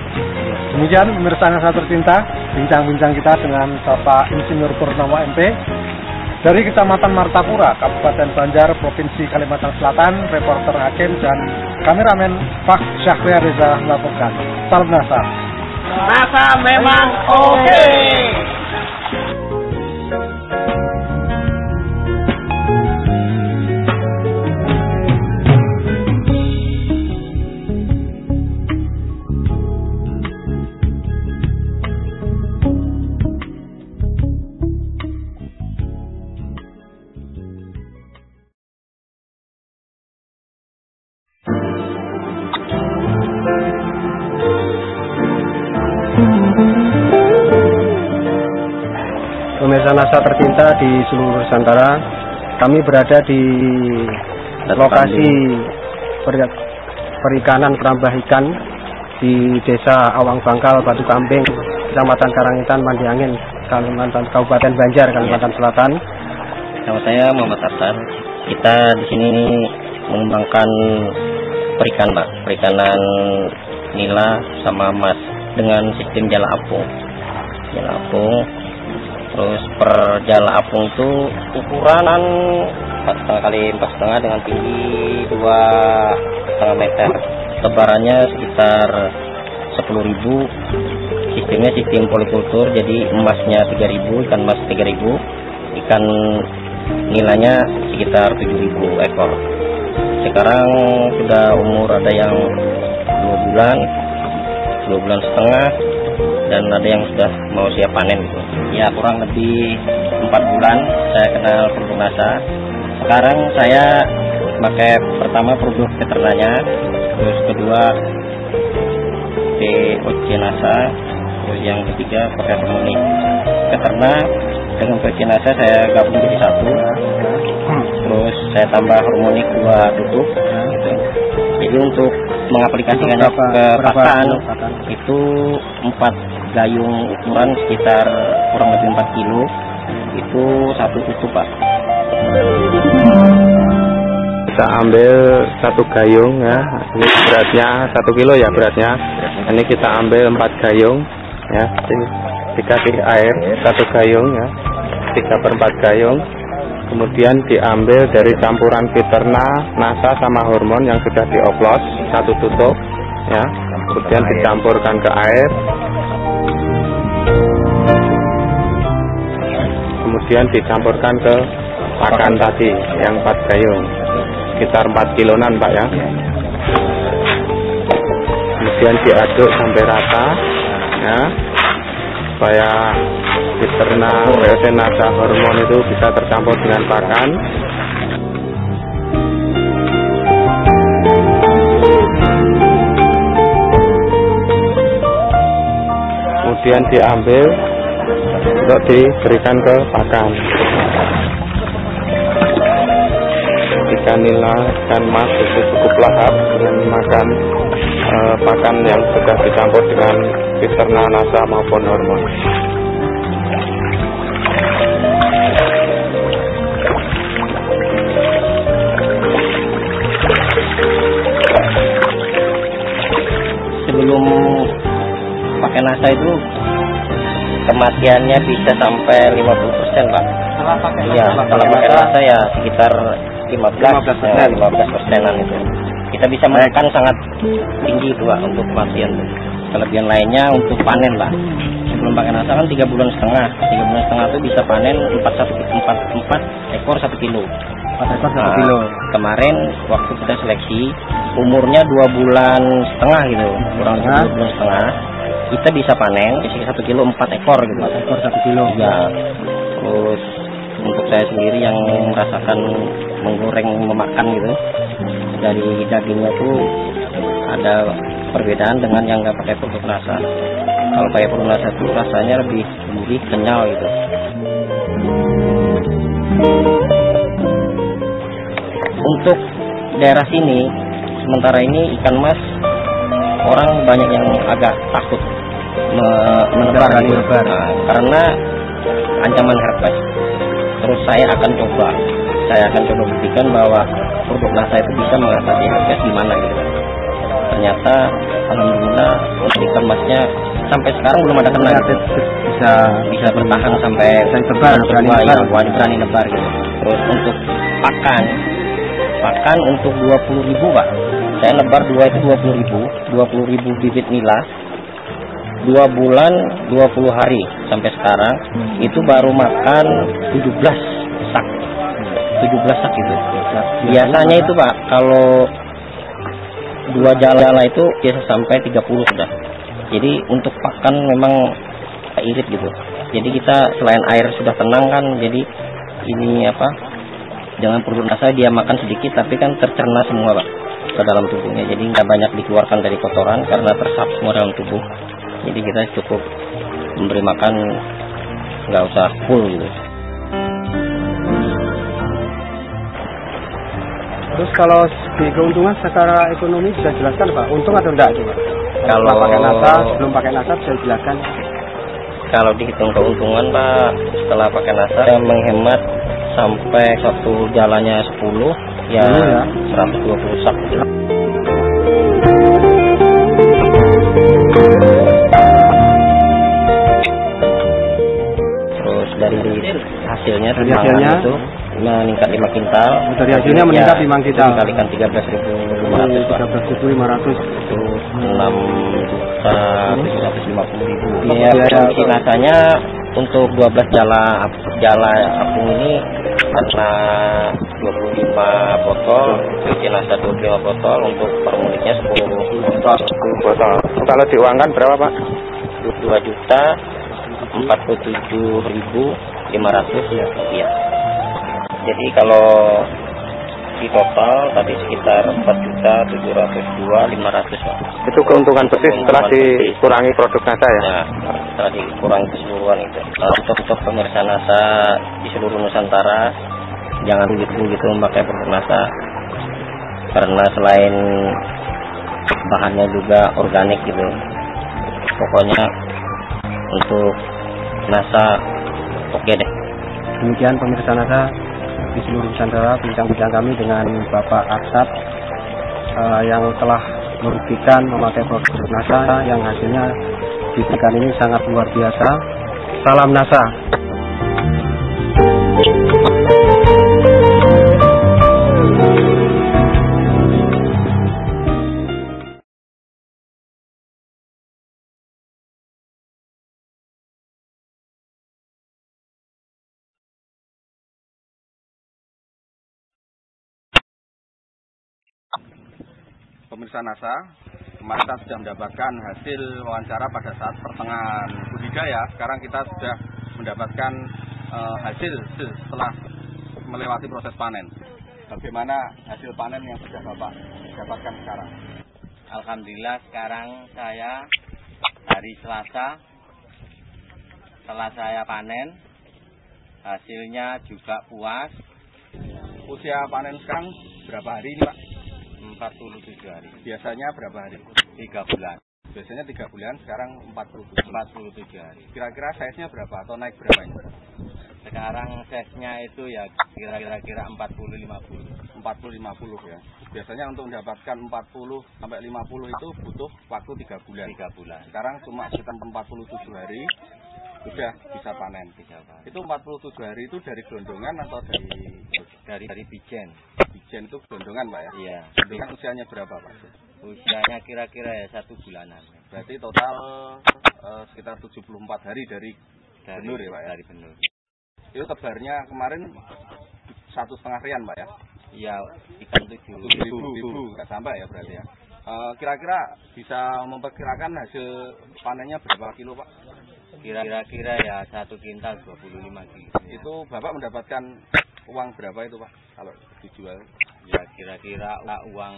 Demikian pemirsa Nasa Tercinta, bincang-bincang kita dengan Bapak Insinyur Purnomo MP dari Kecamatan Martapura, Kabupaten Banjar, Provinsi Kalimantan Selatan. Reporter Hakim dan kameramen Pak Syahriar Reza melaporkan. Salam Nasa. Nasa memang oke. Pemirsa Nasa Tercinta di seluruh Nusantara, kami berada di lokasi perikanan penambah ikan di Desa Awang Bangkal, Batu Kambing, Kecamatan Karangintan, Mandiangin, Kabupaten Banjar, Kalimantan Selatan. Nama saya Muhammad Tartan. Kita di sini mengembangkan perikanan nila sama mas dengan sistem jala apung. Terus per jala apung itu ukuran 4,5 kali 4,5 dengan tinggi 2,5 meter. Lebarannya sekitar 10.000. Sistemnya sistem polikultur, jadi emasnya 3.000, ikan emas 3.000, ikan nilainya sekitar 7.000 ekor. Sekarang sudah umur ada yang 2 bulan setengah, dan ada yang sudah mau siap panen gitu. Ya kurang lebih 4 bulan saya kenal produk nasa. Sekarang saya pakai pertama produk veterinanya, terus kedua POC nasa, terus yang ketiga pakai harmonik. Veterina dengan POC nasa saya gabung jadi satu, terus saya tambah harmonik 2 tutup gitu. Jadi untuk mengaplikasikannya ke pakan itu 4 gayung ukuran sekitar kurang lebih 4 kilo, itu 1 tutup Pak. Kita ambil 1 gayung ya, ini beratnya 1 kilo ya beratnya. Ini kita ambil 4 gayung ya, ini dikasih air 1 gayung ya, 3/4 gayung. Kemudian diambil dari campuran veterina, nasa sama hormon yang sudah dioplos 1 tutup ya. Kemudian dicampurkan ke air. Kemudian dicampurkan ke pakan tadi yang 4 gayung, sekitar 4 kiloan Pak ya. Kemudian diaduk sampai rata ya, supaya veterina, POC nasa, hormon itu bisa tercampur dengan pakan. Kemudian diambil untuk diberikan ke pakan. Ikan nila, ikan mas itu cukup lahap dengan makan pakan yang sudah dicampur dengan veterina, nasa maupun hormon. Sebelum pakai nasa itu kematiannya bisa sampai 50% Pak. Iya, kalau pakai nasa ya sekitar 15%-an itu. Kita bisa menekan sangat tinggi itu Pak untuk kematian. Kelebihan lainnya untuk panen Pak. sebelum pakai nasa kan 3 bulan setengah. 3 bulan setengah itu bisa panen 4 ekor 1 kilo. 4 ekor 1 kilo. Kemarin waktu kita seleksi umurnya 2 bulan setengah gitu, kurang lebih 2 bulan setengah. Kita bisa panen 1 kilo 4 ekor gitu. 4 ekor 1 kilo. Ya. Terus untuk saya sendiri yang merasakan menggoreng memakan gitu, dari dagingnya tuh ada perbedaan dengan yang nggak pakai produk nasa. Kalau pakai produk nasa tuh rasanya lebih gurih, kenyal gitu. Untuk daerah sini sementara ini ikan mas orang banyak yang agak takut menebar gitu. Karena ancaman herpes. Terus saya akan coba buktikan bahwa produk nasa itu bisa mengatasi herpes di mana gitu. Ternyata alhamdulillah untuk ikan masnya sampai sekarang belum ada kena gitu. Bisa bertahan sampai berani nebar gitu. Terus untuk pakan untuk 20.000 Pak. Saya nebar 2 itu 20.000 bibit nila. 2 bulan 20 hari sampai sekarang itu baru makan 17 sak itu. Biasanya itu Pak kalau 2 jala itu biasa sampai 30 sudah. Jadi untuk pakan memang irit gitu. Jadi kita selain air sudah tenang kan, jadi ini apa? Jangan produk nasa dia makan sedikit tapi kan tercerna semua Pak ke dalam tubuhnya. Jadi nggak banyak dikeluarkan dari kotoran karena tersap semua dalam tubuh. Jadi kita cukup memberi makan, nggak usah full gitu. Terus kalau di keuntungan secara ekonomi bisa jelaskan Pak, untung atau enggak coba? Kalau pakai nasa, sebelum pakai nasa bisa jelaskan? Kalau dihitung keuntungan Pak, setelah pakai nasa menghemat sampai 1 jalannya 10 ya 120 sak gitu. Terus dari hasilnya itu meningkat 5 kintal. Dari hasilnya meningkat 5 kintal. Dikalikan 13.500 Pak. 13.500 itu 6.750.000. Iya, produksi nasanya untuk 12 jala apung ini karena 25 botol, produksi nasa 25 botol, untuk per unitnya 10 botol. Kalau diuangkan berapa Pak? 2.047.500 rupiah. Jadi kalau di total tadi sekitar 4.702.500 Pak. Itu keuntungan bersih setelah dikurangi produk nasa ya? Ya, setelah dikurangi keseluruhan itu. Untuk pemirsa nasa di seluruh Nusantara jangan begitu memakai produk nasa, karena selain bahannya juga organik gitu. Pokoknya untuk nasa oke deh. Demikian pemirsa nasa di seluruh Nusantara, bincang-bincang kami dengan Bapak Arsat yang telah membuktikan memakai produk nasa yang hasilnya di ikan ini sangat luar biasa. Salam nasa. Pemirsa nasa, kemarin kita sudah mendapatkan hasil wawancara pada saat pertengahan budidaya. Sekarang kita sudah mendapatkan hasil setelah melewati proses panen. Bagaimana hasil panen yang sudah Bapak dapatkan sekarang? Alhamdulillah sekarang saya hari Selasa setelah saya panen hasilnya juga puas. Usia panen sekarang berapa hari ini Pak? 47 hari. Biasanya berapa hari? 3 bulan. Biasanya 3 bulan, sekarang 47 hari. Kira-kira size-nya berapa atau naik berapa ini? Sekarang size-nya itu ya kira-kira 40-50 ya. Biasanya untuk mendapatkan 40 sampai 50 itu butuh waktu 3 bulan. Sekarang cuma sekitar 47 hari sudah bisa panen. Itu 47 hari itu dari gelondongan atau dari bijen? Bijen itu gelondongan Pak ya? Iya. Gelondongan usianya berapa Pak? Usianya kira-kira ya 1 bulanan. Berarti total sekitar 74 hari dari benur ya Pak ya? Dari benur. Itu tebarnya kemarin 1,5 rian Pak ya? Iya, ikan 7.000 nggak sampai ya berarti ya. Kira-kira bisa memperkirakan hasil panennya berapa kilo Pak? Kira-kira ya 1 kintal 25 kilo. Itu Bapak mendapatkan uang berapa itu Pak kalau dijual? Ya kira-kira uang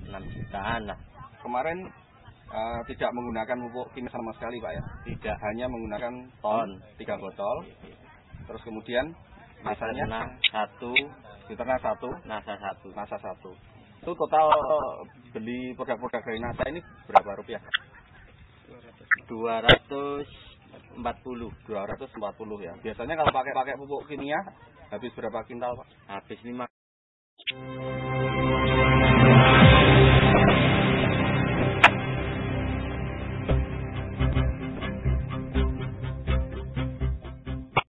6 jutaan lah. Kemarin tidak menggunakan pupuk kimia sama sekali Pak ya? Tidak. Hanya menggunakan ton 3 botol. Terus kemudian nasanya 1, Diternak 1, Nasa 1. Itu total beli produk-produk dari Nasa ini berapa rupiah? 240 ya. Biasanya kalau pakai pupuk kimia habis berapa kintal Pak? Habis 5.